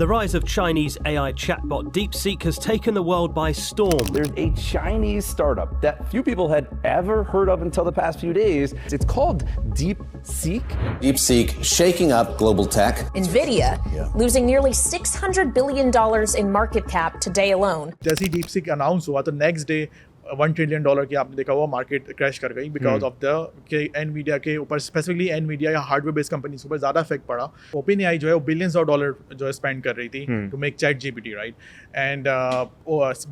The rise of Chinese AI chatbot DeepSeek has taken the world by storm. There's a Chinese startup that few people had ever heard of until the past few days. It's called DeepSeek. DeepSeek shaking up global tech. NVIDIA losing nearly $600 billion in market cap today alone. जैसे ही DeepSeek announce हुआ तो next day $1 trillion की आपने देखा हुआ market crash कर गई because of the के एनवीडिया के ऊपर स्पेसिफिकली एनवीडिया या हार्डवेयर बेस्ड कंपनीज के ऊपर ज़्यादा इफेक्ट पड़ा. OpenAI जो है वो बिलियंस ऑफ डॉलर जो है स्पेंड कर रही थी to make chat GPT, right. And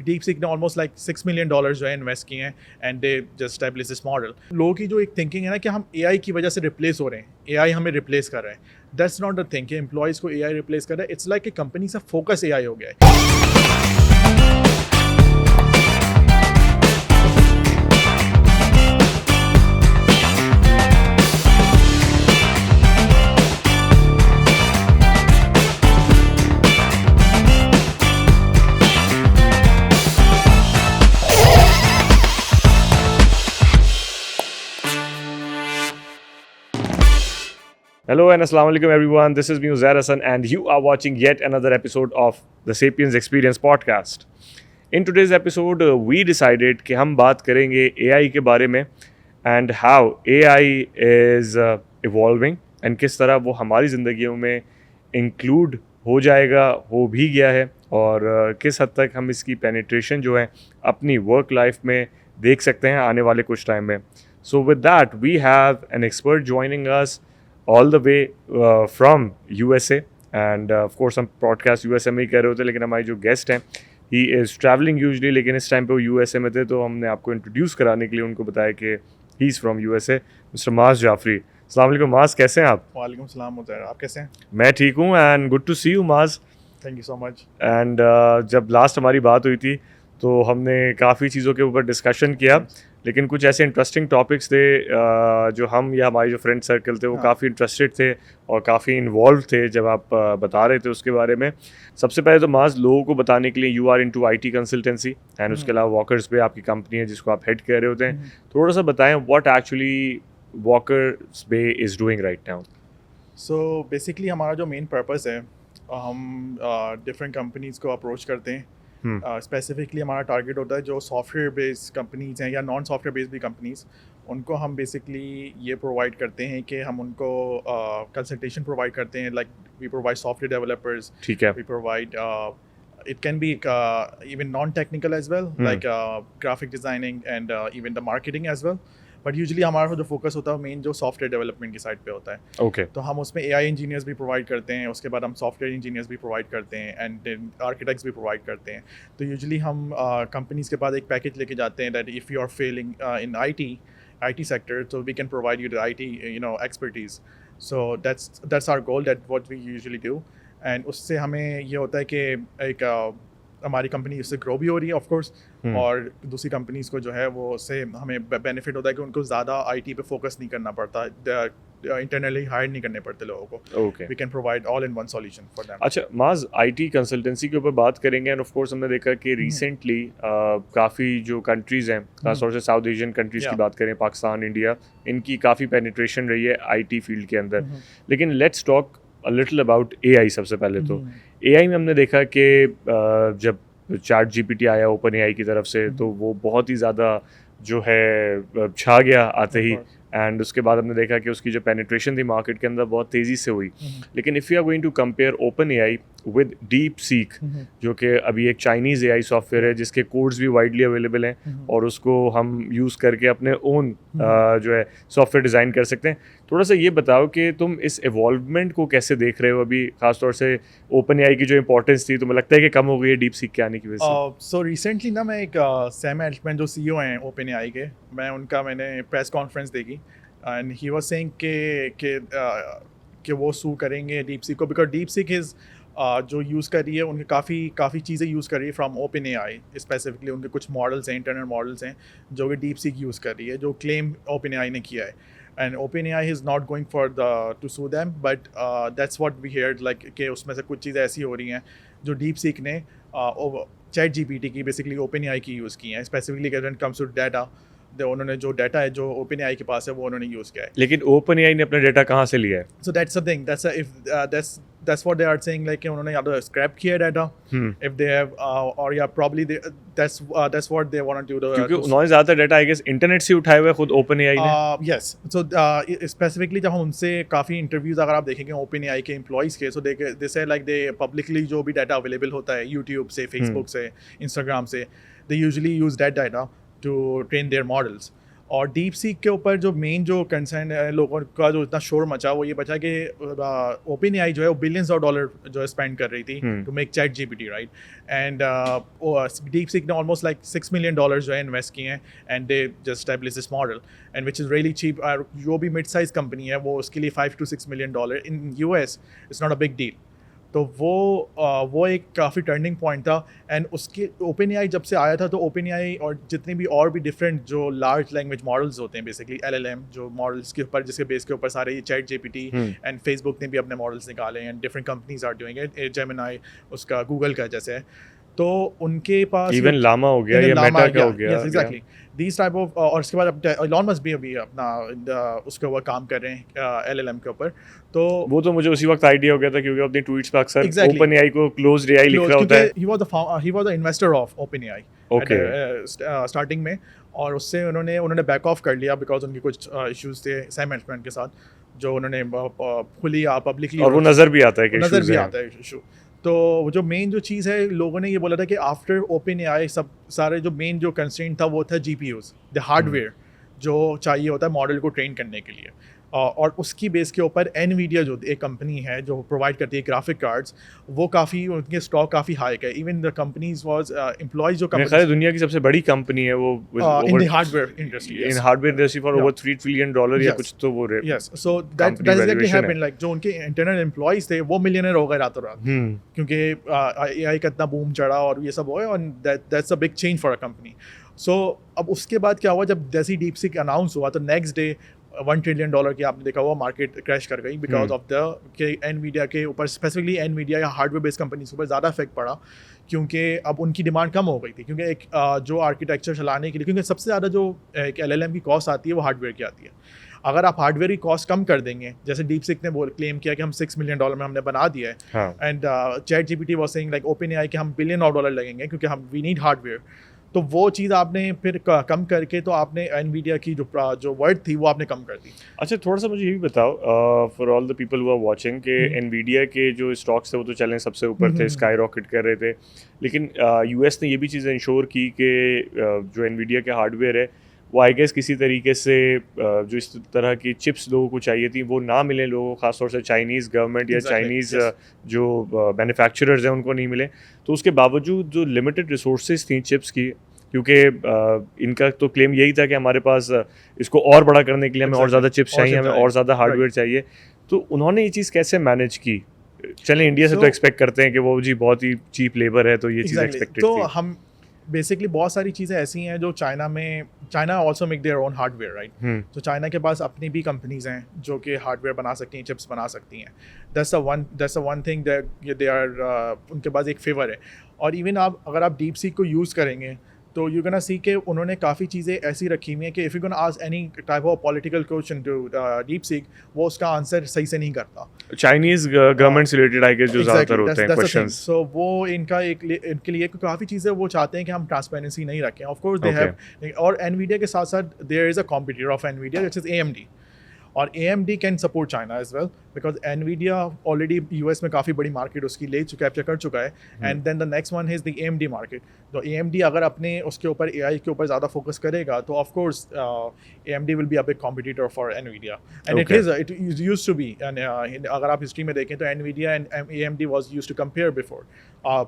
DeepSeek ने ऑलमोस्ट लाइक $6 मिलियन जो है इन्वेस्ट किए हैं and they just establish this model. लोगों की जो एक थिंकिंग है ना कि हम AI की वजह से रिप्लेस हो रहे हैं, AI हमें रिप्लेस कर रहा है. दैट्स नॉट द थिंग कि एम्प्लॉयज़ को AI रिप्लेस कर रहा है. इट्स लाइक कि कंपनी से फोकस AI हो गया है. Hello and Assalamu alaikum everyone, this is me Uzair Hassan and you are watching yet another episode of the Sapiens Experience podcast. In today's episode, we decided कि हम बात करेंगे AI के बारे में and how AI is evolving and किस तरह वो हमारी ज़िंदगियों में include हो जाएगा, हो भी गया है और किस हद तक हम इसकी penetration जो है अपनी work life में देख सकते हैं आने वाले कुछ टाइम में. So with that, we have an expert joining us all the way from USA and of course हम podcast USA में ही कर रहे होते लेकिन हमारी जो गेस्ट हैं he is traveling usually लेकिन इस टाइम पे वो USA में थे तो हमने आपको इंट्रोड्यूस कराने के लिए उनको बताया कि he is from USA, Mr. माज जाफरी. अस्सलाम वालेकुम माज, कैसे हैं आप? वालेकुम सलाम उज़ैर, आप कैसे हैं? मैं ठीक हूँ and good to see you माज. Thank you so much. And जब लास्ट हमारी बात हुई थी तो हमने काफ़ी चीज़ों के ऊपर डिस्कशन किया लेकिन कुछ ऐसे इंटरेस्टिंग टॉपिक्स थे जो हम या हमारे जो फ्रेंड सर्कल थे वो काफ़ी इंटरेस्टेड थे और काफ़ी इन्वॉल्व थे जब आप बता रहे थे उसके बारे में. सबसे पहले तो माज लोगों को बताने के लिए you are into IT consultancy and उसके अलावा वॉकर्स पे आपकी कंपनी है जिसको आप हेड कर रहे होते हैं. थोड़ा सा बताएं what actually Walkers Bay is doing right now. So basically हमारा जो मेन पर्पस है हम डिफरेंट कंपनीज़ को अप्रोच करते हैं. स्पेसिफिकली हमारा टारगेट होता है जो सॉफ्टवेयर बेस्ड कंपनीज़ हैं या नॉन सॉफ्टवेयर बेस्ड भी कंपनीज़, उनको हम बेसिकली ये प्रोवाइड करते हैं कि हम उनको कंसल्टेशन प्रोवाइड करते हैं. Like we provide software developers, ठीक है, we provide it can be even non-technical as well, like graphic designing and even the marketing as well. But usually हमारा जो फोकस होता है मेन जो सॉफ्टवेयर डेवलपमेंट की साइड पे होता है. ओके. तो हम उसमें AI इंजीनियर्स भी प्रोवाइड करते हैं, उसके बाद हम सॉफ्टवेयर इंजीनियर्स भी प्रोवाइड करते हैं एंड आर्किटेक्ट्स भी प्रोवाइड करते हैं. तो यूजुअली हम कंपनीज़ के पास एक पैकेज लेके जाते हैं that if you are failing in IT sector तो we can provide you the IT expertise. So that's our goal, that what we usually do. And उससे हमें ये होता है कि एक हमारी कंपनी उससे ग्रो भी हो रही है ऑफ कोर्स और दूसरी कंपनीज़ को जो है वो उससे हमें बेनिफिट होता है कि उनको ज़्यादा IT पे फोकस नहीं करना पड़ता, इंटरनली हायर नहीं करने पड़ते लोगों को. Okay. We can provide all in one solution for them. अच्छा माज, IT कंसल्टेंसी के ऊपर बात करेंगे एंड ऑफ कोर्स हमने देखा कि रिसेंटली काफ़ी जो कंट्रीज़ हैं खासतौर से साउथ एशियन कंट्रीज़ की बात करें, पाकिस्तान, इंडिया, इनकी काफ़ी पेनिट्रेशन रही है IT फील्ड के अंदर. लेकिन let's talk a little about AI. सबसे पहले तो AI में हमने देखा कि जब चैट GPT आया OpenAI की तरफ से तो वो बहुत ही ज़्यादा जो है छा गया आते ही एंड उसके बाद हमने देखा कि उसकी जो पेनिट्रेशन थी मार्केट के अंदर बहुत तेज़ी से हुई. लेकिन if you are going to compare OpenAI with DeepSeek जो कि अभी एक चाइनीज़ AI सॉफ्टवेयर है जिसके कोड्स भी वाइडली अवेलेबल हैं और उसको हम यूज़ करके अपने ओन जो है सॉफ्टवेयर डिज़ाइन कर सकते हैं. थोड़ा सा ये बताओ कि तुम इस एवॉल्वमेंट को कैसे देख रहे हो अभी, खासतौर से OpenAI की जो इंपॉर्टेंस थी तुम्हें लगता है कि कम हो गई है DeepSeek के आने की वजह से? सो रिसेंटली ना मैं एक सैम एल्टमैन जो CEO हैं OpenAI के, मैंने प्रेस कॉन्फ्रेंस देखी एंड ही वाज सेइंग कि वो सू करेंगे DeepSeek को बिकॉज DeepSeek इज़ जो यूज़ कर रही है उनके काफ़ी चीज़ें यूज़ कर रही है फ्रॉम OpenAI. स्पेसिफिकली उनके कुछ मॉडल्स हैं, इंटरनल मॉडल्स हैं जो कि DeepSeek यूज़ कर रही है, जो क्लेम OpenAI ने किया है. And OpenAI is not going for to sue them, but that's what we heard, like कि उसमें से कुछ चीज़ें ऐसी हो रही हैं जो DeepSeek ने चैट GPT की बेसिकली OpenAI की यूज़ की हैं, specifically when it comes to data. उन्होंने जो डाटा है जो OpenAI के पास है वो उन्होंने यूज़ किया है. लेकिन OpenAI ने अपना डाटा कहाँ से लिया है? So that's the thing. That's what they are saying. Like उन्होंने या तो scrap किया data, if they have, or yeah, probably that's what they want to do. क्योंकि उन्होंने ज़्यादातर डाटा आई गेस इंटरनेट से उठाए हुए खुद OpenAI ने. Yes. So specifically जब हम उनसे काफ़ी इंटरव्यूज अगर आप देखेंगे OpenAI के एम्प्लॉइज़ के, so they say like they publicly जो भी डाटा अवेलेबल होता है YouTube से, Facebook से, Instagram से, they usually use that data to train their models. और डीप सीक के ऊपर जो मेन जो कंसर्न है लोगों का जो इतना शोर मचा वो ये बचा कि OpenAI जो है वो बिलियंस ऑफ डॉलर जो है स्पेंड कर रही थी to make ChatGPT, right. And DeepSeek ने ऑलमोस्ट लाइक $6 million जो है इन्वेस्ट किए हैं and they just establish this model and which is really cheap. जो भी मिड साइज कंपनी है वो उसके लिए $5 to $6 million in US it's not a big deal. तो वो एक काफ़ी टर्निंग पॉइंट था. एंड उसके OpenAI जब से आया था तो OpenAI और जितने भी और भी डिफरेंट जो लार्ज लैंग्वेज मॉडल्स होते हैं बेसिकली LLM जो मॉडल्स के ऊपर जिसके बेस के ऊपर सारे ये ChatGPT एंड फेसबुक ने भी अपने मॉडल्स निकाले and different companies are doing it. Gemini उसका गूगल का जैसे है तो उनके पास इवन लामा हो गया या मेटा का हो गया. Exactly these type of. और उसके बाद अब एलॉन मस्क भी अभी अपना उसके ऊपर काम कर रहे हैं LLM के ऊपर. तो वो तो मुझे उसी वक्त आइडिया हो गया था क्योंकि अपनी ट्वीट्स पे अक्सर OpenAI को क्लोज्ड AI लिख रहा होता है. he was the investor of OpenAI starting में और उससे उन्होंने बैक ऑफ कर लिया बिकॉज उनके कुछ इश्यूज थे सैम मैनेजमेंट के साथ जो उन्होंने खुली पब्लिकली और वो नज़र भी आता है इशू. तो जो मेन जो चीज़ है लोगों ने ये बोला था कि आफ्टर OpenAI सब सारे जो मेन जो कंस्ट्रेंट था वो था GPUs, द हार्डवेयर जो चाहिए होता है मॉडल को ट्रेन करने के लिए. और उसकी बेस के ऊपर NVIDIA जो एक कंपनी है जो प्रोवाइड करती है ग्राफिक कार्ड्स वो काफ़ी उनके स्टॉक काफ़ी हाई है. Even the companies was employees जो कंपनी दुनिया की सबसे बड़ी कंपनी है वो in the hardware industry for over $3 trillion या कुछ तो वो yes. So that exactly happened like जो उनके इंटरनल एम्प्लॉइज थे वो मिलियनेयर हो गए रातों रात क्योंकि AI का इतना बूम चढ़ा और ये सब हुआ और that's a big change for a company. So अब उसके बाद क्या हुआ जब जैसे डीप सीक अनाउंस हुआ तो नेक्स्ट डे $1 trillion की आपने देखा हुआ मार्केट क्रैश कर गई बिकॉज ऑफ द के NVIDIA के ऊपर स्पेसिफिकली NVIDIA या हार्डवेयर बेस्ड कंपनीज के ऊपर ज़्यादा इफेक्ट पड़ा क्योंकि अब उनकी डिमांड कम हो गई थी क्योंकि एक जो आर्किटेक्चर चलाने के लिए क्योंकि सबसे ज़्यादा जो एक LLM की कॉस्ट आती है वो हार्डवेयर की आती है. अगर आप हार्डवेयर की कॉस्ट कम कर देंगे जैसे डीप सीक ने क्लेम किया कि हम $6 million में हमने बना दिया है and ChatGPT was saying like OpenAI के हम $1 billion लगेंगे क्योंकि हम वी नीड हार्डवेयर. तो वो चीज़ आपने फिर कम करके तो आपने NVIDIA की जो वर्ड थी वो आपने कम कर दी. अच्छा थोड़ा सा मुझे ये भी बताओ for all the people who are watching कि NVIDIA के जो स्टॉक्स थे वो तो चलें सबसे ऊपर थे स्काई रॉकेट कर रहे थे लेकिन US ने ये भी चीज़ इंश्योर की कि जो NVIDIA के हार्डवेयर है वो आई गेस किसी तरीके से जो इस तरह की चिप्स लोगों को चाहिए थी वो ना मिले लोगों को, खासतौर से चाइनीज़ गवर्नमेंट या चाइनीज़ जो मैन्युफैक्चरर्स हैं उनको नहीं मिले. तो उसके बावजूद जो लिमिटेड रिसोर्सेज थी चिप्स की क्योंकि इनका तो क्लेम यही था कि हमारे पास इसको और बड़ा करने के लिए हमें और ज़्यादा चिप्स चाहिए, हमें और ज़्यादा हार्डवेयर चाहिए. तो उन्होंने ये चीज़ कैसे मैनेज की? चलें इंडिया से तो एक्सपेक्ट करते हैं कि वो जी बहुत ही चीप लेबर है तो ये चीज़ एक्सपेक्टेड थी. तो हम बेसिकली बहुत सारी चीज़ें ऐसी हैं जो China also make their own hardware, right. तो चाइना के पास अपनी भी कंपनीज हैं जो कि हार्डवेयर बना सकती हैं, चिप्स बना सकती हैं. That's the one thing that they are उनके पास एक फेवर है. और इवन अगर आप डीप सीक को यूज़ करेंगे तो यू गोना सी के उन्होंने काफ़ी चीज़ें ऐसी रखी हुई हैं कि if you gonna ask any type of political question to DeepSeek वो उसका आंसर सही से नहीं करता. चाइनीज़ गवर्नमेंट से रिलेटेड आई गेस जो ज़्यादातर होते हैं क्वेश्चंस. सो वो इनके लिए काफ़ी चीज़ें वो चाहते हैं कि हम ट्रांसपेरेंसी नहीं रखें. Of course they have. और NVIDIA के साथ साथ there is a competitor of NVIDIA which is AMD. और AMD can support China as well because NVIDIA already US में काफ़ी बड़ी मार्केट उसकी कैप्चर कर चुका है. And then the next one is the AMD market. तो AMD अगर अपने उसके ऊपर AI के ऊपर ज़्यादा फोकस करेगा तो of course AMD will be a big competitor for NVIDIA. And it used to be. एंड अगर आप हिस्ट्री में देखें तो NVIDIA and AMD was used to compare before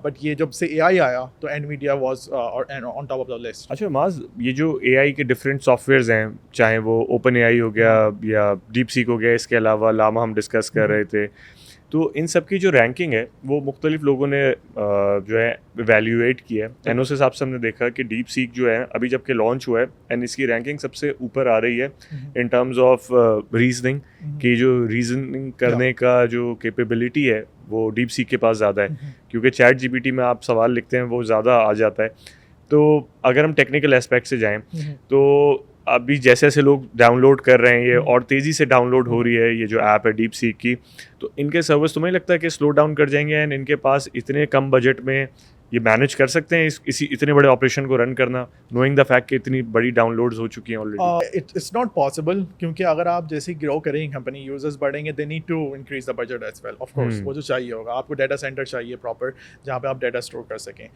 but ये जब से AI आया तो NVIDIA was on top of the list. अच्छा माज ये जो AI के डिफरेंट सॉफ्टवेयर्स हैं चाहे वो OpenAI हो गया या DeepSeek हो गया इसके अलावा लामा हम डिस्कस कर रहे थे तो इन सब की जो रैंकिंग है वो मुख्तलिफ लोगों ने जो है इवैल्यूएट किया है. एंड उस हिसाब से हमने देखा कि DeepSeek जो है अभी जबकि लॉन्च हुआ है एंड इसकी रैंकिंग सबसे ऊपर आ रही है इन टर्म्स ऑफ रीजनिंग कि जो रीजनिंग करने का जो कैपेबिलिटी है वो DeepSeek के पास ज़्यादा है क्योंकि ChatGPT में आप सवाल लिखते हैं वो ज़्यादा आ जाता है. तो अगर हम टेक्निकल एस्पेक्ट से जाएं तो अभी जैसे जैसे लोग डाउनलोड कर रहे हैं ये और तेज़ी से डाउनलोड हो रही है ये जो ऐप है डीप सीक की, तो इनके सर्वर्स तुम्हें लगता है कि स्लो डाउन कर जाएंगे एंड इनके पास इतने कम बजट में ये मैनेज कर सकते हैं इसी इतने बड़े ऑपरेशन को रन करना, नोइंग द फैक्ट कि इतनी बड़ी डाउनलोड्स हो चुकी हैं ऑलरेडी? इट्स नॉट पॉसिबल, क्योंकि अगर आप जैसे ग्रो करेंगे कंपनी, यूजर्स बढ़ेंगे, they need to increase the budget as well. Of course वो जो चाहिए होगा, आपको डाटा सेंटर चाहिए प्रॉपर जहाँ पे आप डाटा स्टोर कर सकें।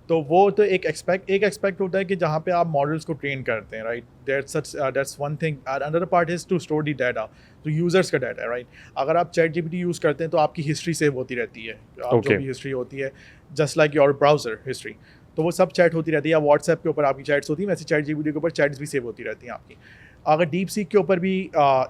तो वो तो एक एक्सपेक्ट होता है कि जहाँ पे आप मॉडल्स को ट्रेन करते हैं, right, that's one thing. Another part is to store the data, तो यूज़र्स का डाटा है, राइट। अगर आप चैट जीपीटी यूज़ करते हैं तो आपकी हिस्ट्री सेव होती रहती है, आप जो भी हिस्ट्री होती है, just like your browser history, तो वो सब चैट होती रहती है। या व्हाट्सएप के ऊपर आपकी चैट्स होती है, वैसे चैट जीपीटी के ऊपर चैट्स भी सेव होती रहती हैं आपकी। अगर डीप सीक के ऊपर भी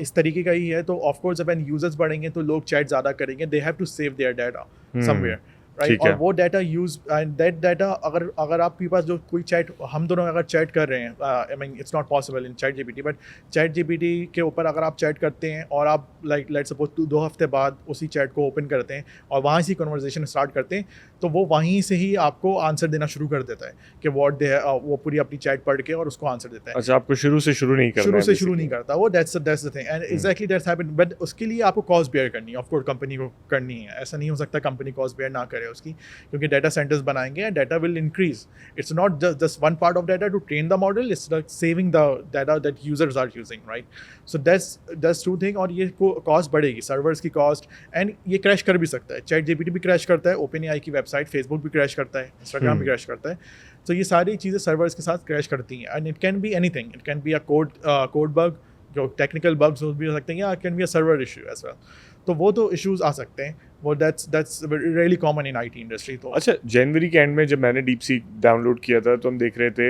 इस तरीके का ही है, तो ऑफकोर्स जब यूजर्स बढ़ेंगे तो लोग चैट ज़्यादा करेंगे, they have to save their data somewhere, right. और वो data use and that data अगर आपके पास जो कोई चैट, हम दोनों अगर चैट कर रहे हैं, I mean it's not possible in chat GPT, but chat GPT के ऊपर अगर आप चैट करते हैं और आप लाइक लेट्स सपोज 2 हफ्ते बाद उसी चैट को ओपन करते हैं और वहाँ से कन्वर्सेशन स्टार्ट करते हैं, तो वो वहीं से ही आपको आंसर देना शुरू कर देता है कि व्हाट दे, वो पूरी अपनी चैट पढ़ के और उसको आंसर देता है। अच्छा, आपको शुरू से शुरू नहीं करता वो, that's the thing and exactly that's happened. But उसके लिए आपको कॉस्ट बेयर करनी है, ऑफ कोर्स कंपनी को करनी है। ऐसा नहीं हो सकता कंपनी कॉस्ट बेयर ना करे उसकी, क्योंकि डाटा सेंटर्स बनाएंगे and data will increase. It's not just one part of data to train the model, it's like saving the data that users are using, right. So that's two thing. और ये cost बढ़ेगी, servers की cost, and ये crash कर भी सकता है। Chat GPT भी क्रैश करता है, ओपन एआई की वेबसाइट, फेसबुक भी क्रैश करता है, इंस्टाग्राम भी क्रैश करता है। तो ये सारी चीज़ें सर्वर्स के साथ क्रैश करती हैं and it can be anything, it can be a code bug, जो टेक्निकल बग्स भी हो सकते हैं, या can be a server issue as well. तो वो तो इश्यूज आ सकते हैं, वो that's really common in IT industry. तो अच्छा, जनवरी के एंड में जब मैंने डीप सीक डाउनलोड किया था तो हम देख रहे थे,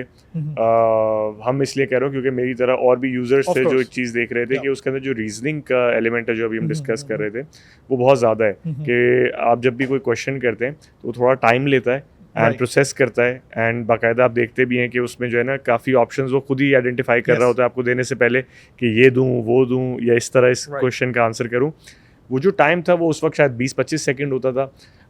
हम इसलिए कह रहे हो क्योंकि मेरी तरह और भी यूजर्स थे जो एक चीज़ देख रहे थे कि उसके अंदर जो रीजनिंग का एलिमेंट है जो अभी हम डिस्कस कर रहे थे वो बहुत ज़्यादा है, कि आप जब भी कोई क्वेश्चन करते हैं तो वो थोड़ा टाइम लेता है एंड प्रोसेस करता है, एंड बाकायदा आप देखते भी हैं कि उसमें जो है ना काफ़ी ऑप्शंस वो खुद ही आइडेंटिफाई कर रहा होता है आपको देने से पहले कि ये दूँ वो दूँ या इस तरह इस क्वेश्चन का आंसर करूँ। वो जो टाइम था वो उस वक्त शायद 20-25 सेकंड होता था,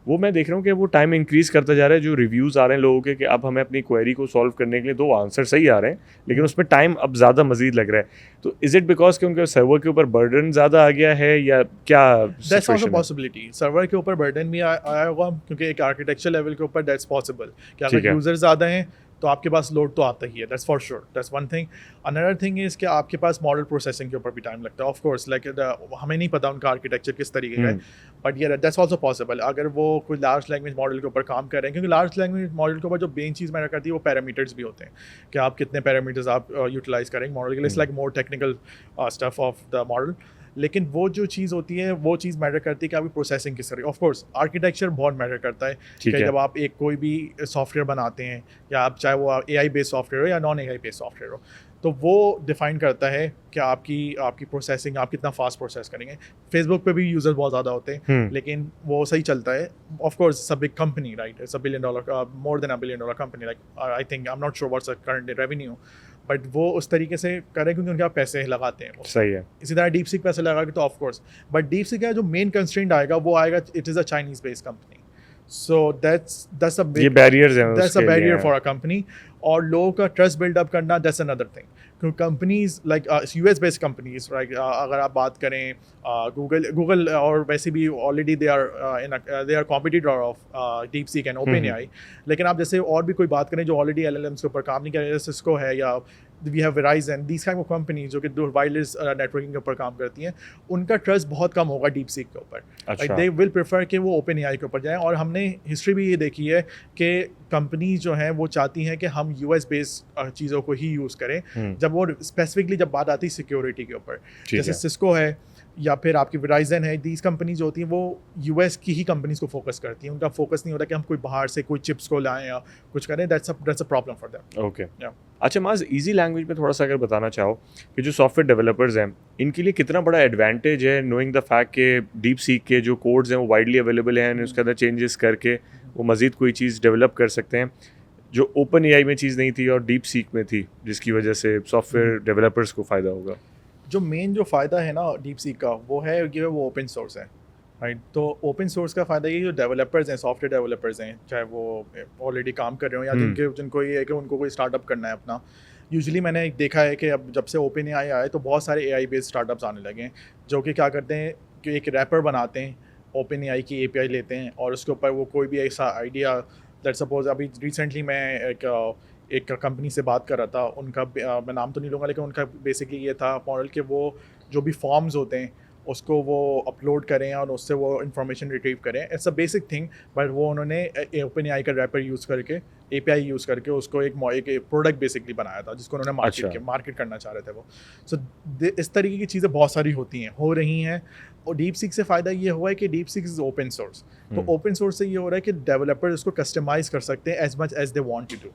वो मैं देख रहा हूँ कि वो टाइम इंक्रीज करता जा रहा है। जो रिव्यूज़ आ रहे हैं लोगों के कि अब हमें अपनी क्वेरी को सॉल्व करने के लिए 2 आंसर सही आ रहे हैं, लेकिन उसमें टाइम अब ज़्यादा मजीद लग रहा है। तो इज़ इट बिकॉज कि उनके सर्वर के ऊपर बर्डन ज़्यादा आ गया है या क्या? दैट्स ऑल्सो पॉसिबिलिटी, सर्वर के ऊपर बर्डन भी आया होगा, क्योंकि एक आर्किटेक्चर लेवल के ऊपर दैट्स पॉसिबल कि अगर यूजर ज़्यादा हैं तो आपके पास लोड तो आता ही है, that's for sure, that's one thing. Another thing is कि आपके पास मॉडल प्रोसेसिंग के ऊपर भी टाइम लगता है, ऑफ कोर्स, लाइक हमें नहीं पता उनका आर्किटेक्चर किस तरीके का है, बट ये दैट्स ऑल्सो पॉसिबल। अगर वो कोई लार्ज लैंग्वेज मॉडल के ऊपर काम कर रहे हैं, क्योंकि लार्ज लैंग्वेज मॉडल के ऊपर जो मेन चीज़ मैटर करती है वो पैरामीटर्स भी होते हैं, कि आप कितने पैरामीटर्स आप यूटिलाइज करेंगे मॉडल के लिए, it's like more technical stuff of the model. लेकिन वो जो चीज़ होती है वो चीज़ मैटर करती है कि आपकी प्रोसेसिंग किस तरह। ऑफ कोर्स आर्किटेक्चर बहुत मैटर करता है कि जब आप एक कोई भी सॉफ्टवेयर बनाते हैं, या आप चाहे वो एआई बेस्ड सॉफ्टवेयर हो या नॉन एआई बेस्ड सॉफ्टवेयर हो, तो वो डिफाइन करता है कि आपकी प्रोसेसिंग आप कितना फास्ट प्रोसेस करेंगे। फेसबुक पे भी यूजर्स बहुत ज़्यादा होते हैं, लेकिन वो सही चलता है। Of course it's a big company, right, it's a $1 billion, more than $1 billion company, like I think, I am not sure what's the current revenue, but वो उस तरीके से करें क्योंकि उनके पैसे लगाते हैं। सही है। इसी तरह डीप सीक पैसे लगाएगा तो of course, but DeepSeek का जो मेन कंस्ट्रेंट आएगा वो आएगा, it is a Chinese based company, so that's a big, ये बैरियर्स हैं, that's a barrier for a company. और लोगों का ट्रस्ट बिल्डअप करना, दैट्स अनदर थिंग। क्योंकि companies like US based companies, right, अगर आप बात करें गूगल, और वैसे भी already they are competitor of DeepSeek and OpenAI. लेकिन आप जैसे और भी कोई बात करें जो ऑलरेडी एलएलएम्स के ऊपर काम नहीं कर रहे, सिस्को है, या we have Verizon, these kind of companies जो कि वायरलेस नेटवर्किंग के ऊपर काम करती हैं, उनका ट्रस्ट बहुत कम होगा डीप सीक के ऊपर। लाइक दे विल प्रेफर कि वो ओपन एआई के ऊपर जाएं। और हमने हिस्ट्री भी ये देखी है कि कंपनीज जो हैं वो चाहती हैं कि हम यूएस बेस्ड चीज़ों को ही यूज़ करें, जब वो स्पेसिफिकली जब बात आती है सिक्योरिटी के ऊपर। जैसे सिस्को है या फिर आपकी वेराइजन है, दीज कंपनीज जो होती हैं वो यूएस की ही कंपनीज को फोकस करती हैं। उनका फोकस नहीं होता कि हम कोई बाहर से कोई चिप्स को लाएं या कुछ करें, that's a problem for them. Okay, अच्छा माज, इजी लैंग्वेज में थोड़ा सा अगर बताना चाहो कि जो सॉफ्टवेयर डेवलपर्स हैं इनके लिए कितना बड़ा एडवांटेज है नोइंग द फैक्ट कि डीप सीक के जो कोड्स हैं वो वाइडली अवेलेबल हैं, उसके अंदर चेंजेस करके वो मज़ीद कोई चीज़ डेवलप कर सकते हैं जो ओपन एआई में चीज़ नहीं थी और डीप सीक में थी, जिसकी वजह से सॉफ्टवेयर डेवलपर्स को फ़ायदा होगा? जो मेन जो फ़ायदा है ना डीप सीक का, वो है कि वो ओपन सोर्स है, राइट। तो ओपन सोर्स का फ़ायदा ये जो डेवलपर्स हैं, सॉफ्टवेयर डेवलपर्स हैं, चाहे वो ऑलरेडी काम कर रहे हो या जिनको ये है कि उनको कोई स्टार्टअप करना है अपना, यूजुअली मैंने देखा है कि अब जब से ओपन एआई आया है तो बहुत सारे एआई बेस्ड स्टार्टअप्स आने लगे हैं जो कि क्या करते हैं कि एक रैपर बनाते हैं, ओपन एआई की एपीआई लेते हैं और उसके ऊपर वो कोई भी ऐसा आइडिया, दैट सपोज अभी रिसेंटली मैं एक कंपनी से बात कर रहा था, उनका मैं नाम तो नहीं लूँगा लेकिन उनका बेसिकली ये था मॉडल कि वो जो भी फॉर्म्स होते हैं उसको वो अपलोड करें और उससे वो इन्फॉर्मेशन रिट्रीव करें। It's a basic thing, but वो उन्होंने ओपन एआई का रैपर यूज़ करके, एपीआई यूज़ करके उसको एक प्रोडक्ट बेसिकली बनाया था जिसको उन्होंने मार्केट करना चाह रहे थे वो। सो इस तरीके की चीज़ें बहुत सारी होती हैं, हो रही हैं। और डीप सीक से फ़ायदा ये हुआ है कि deep seek is open source, तो ओपन सोर्स से ये हो रहा है कि डेवलपर्स उसको कस्टमाइज़ कर सकते हैं as much as they want to do.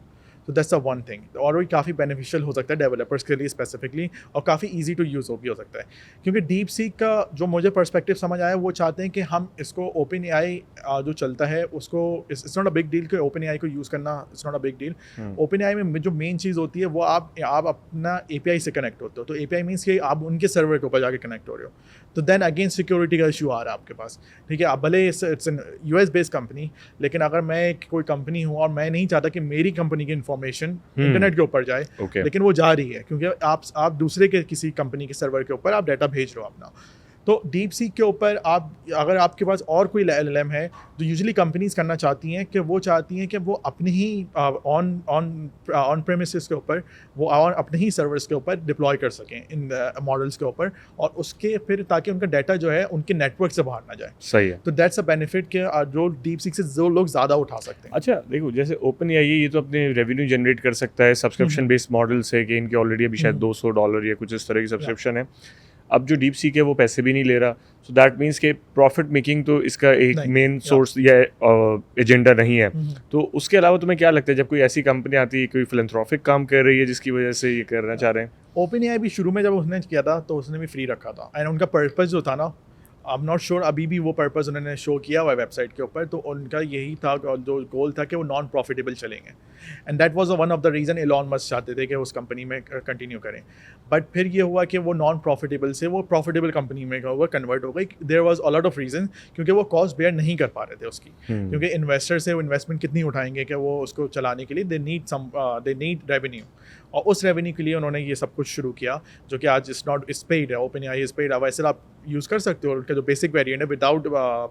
तो दैट्स अ वन थिंग, और वो काफ़ी बेनिफिशियल हो सकता है डेवलपर्स के लिए स्पेसिफिकली, और काफ़ी इजी टू यूज़ भी हो सकता है। क्योंकि डीप सीक का जो मुझे पर्सपेक्टिव समझ आया, वो चाहते हैं कि हम इसको ओपन एआई जो चलता है उसको, it's not a big deal कि ओपन एआई को यूज़ करना, it's not a big deal. Open AI में जो मेन चीज़ होती है वो आप अपना एपीआई से कनेक्ट होते हो, तो एपीआई मीन्स कि आप उनके सर्वर के ऊपर जाके कनेक्ट हो रहे हो, तो देन अगेन सिक्योरिटी का इशू आ रहा है आपके पास। ठीक है, आप भले it's an US based company, लेकिन अगर मैं कोई कंपनी हूँ और मैं नहीं चाहता कि मेरी कंपनी की इन्फॉर्मेशन इंटरनेट के ऊपर जाए, लेकिन वो जा रही है क्योंकि आप दूसरे के किसी कंपनी के सर्वर के ऊपर आप डाटा भेज रहे हो अपना, तो डीप सीक के ऊपर अगर आपके पास और कोई एलएलएम है, जो यूजुअली कंपनीज करना चाहती हैं कि वो चाहती हैं कि वो अपने ही ऑन प्रेमिसेस के ऊपर, वो अपने ही सर्वर्स के ऊपर डिप्लॉय कर सकें इन मॉडल्स के ऊपर, और उसके फिर ताकि उनका डाटा जो है उनके नेटवर्क से बाहर ना जाए। सही है। तो दैट्स अ बेनिफिट कि जो डीप सीक से जो लोग ज़्यादा उठा सकते हैं। अच्छा देखो, जैसे ओपन एआई ये तो अपने रेवेन्यू जनरेट कर सकता है सब्सक्रिप्शन बेस्ड मॉडल से, कि इनके ऑलरेडी अभी शायद $200 या कुछ इस तरह की सब्सक्रिप्शन है। अब जो डीप सीक है वो पैसे भी नहीं ले रहा, सो दैट मीन्स के प्रॉफिट मेकिंग तो इसका एक मेन सोर्स या एजेंडा नहीं है। तो उसके अलावा तुम्हें क्या लगता है, जब कोई ऐसी कंपनी आती है, कोई फिलैंथ्रोपिक काम कर रही है जिसकी वजह से ये करना चाह रहे हैं? ओपन एआई भी शुरू में जब उसने किया था तो उसने भी फ्री रखा था, एंड उनका पर्पस जो था ना, आई एम नॉट श्योर अभी भी वो पर्पस उन्होंने शो किया हुआ है वेबसाइट के ऊपर, तो उनका यही था, जो गोल था कि वो नॉन प्रॉफिटेबल चलेंगे, and that was one of the reason Elon Musk चाहते थे कि उस कंपनी में कंटिन्यू करें। बट फिर ये हुआ कि वो नॉन प्रॉफिटेबल से वो प्रॉफिटेबल कंपनी में वो कन्वर्ट हो गई। There was a lot of reason, क्योंकि वो कॉस्ट बेयर नहीं कर पा रहे थे उसकी, क्योंकि इन्वेस्टर से वो इन्वेस्टमेंट कितनी उठाएंगे कि वो उसको चलाने के लिए दे नीड रेवेन्यू, और उस रेवेन्यू के लिए उन्होंने ये सब कुछ शुरू किया, जो कि आज इट्स पेड है, ओपन एआई इज पेड। वैसे आप यूज़ कर सकते हो उनका जो बेसिक वेरिएंट है विदाउट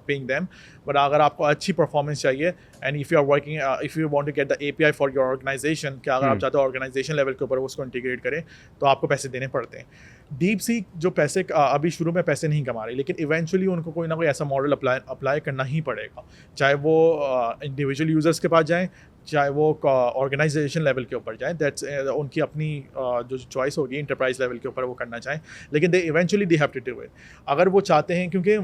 पेइंग देम, बट अगर आपको अच्छी परफॉर्मेंस चाहिए and if you want to get the API for your organisation, कि अगर आप चाहते हो ऑर्गेनाइजेशन लेवल के ऊपर वो उसको इंटीग्रेट करें, तो आपको पैसे देने पड़ते हैं। डीप सीक जो पैसे अभी शुरू में पैसे नहीं कमा रही, लेकिन इवेंचुअली उनको कोई ना कोई ऐसा मॉडल अप्लाई करना ही पड़ेगा, चाहे वो इंडिविजुअल यूजर्स के पास जाएँ, चाहे वो ऑर्गेनाइजेशन लेवल के ऊपर जाए। दैट्स उनकी अपनी जो चॉइस होगी, इंटरप्राइज लेवल के ऊपर वो करना चाहें, लेकिन they eventually they have to do it अगर वो चाहते हैं, क्योंकि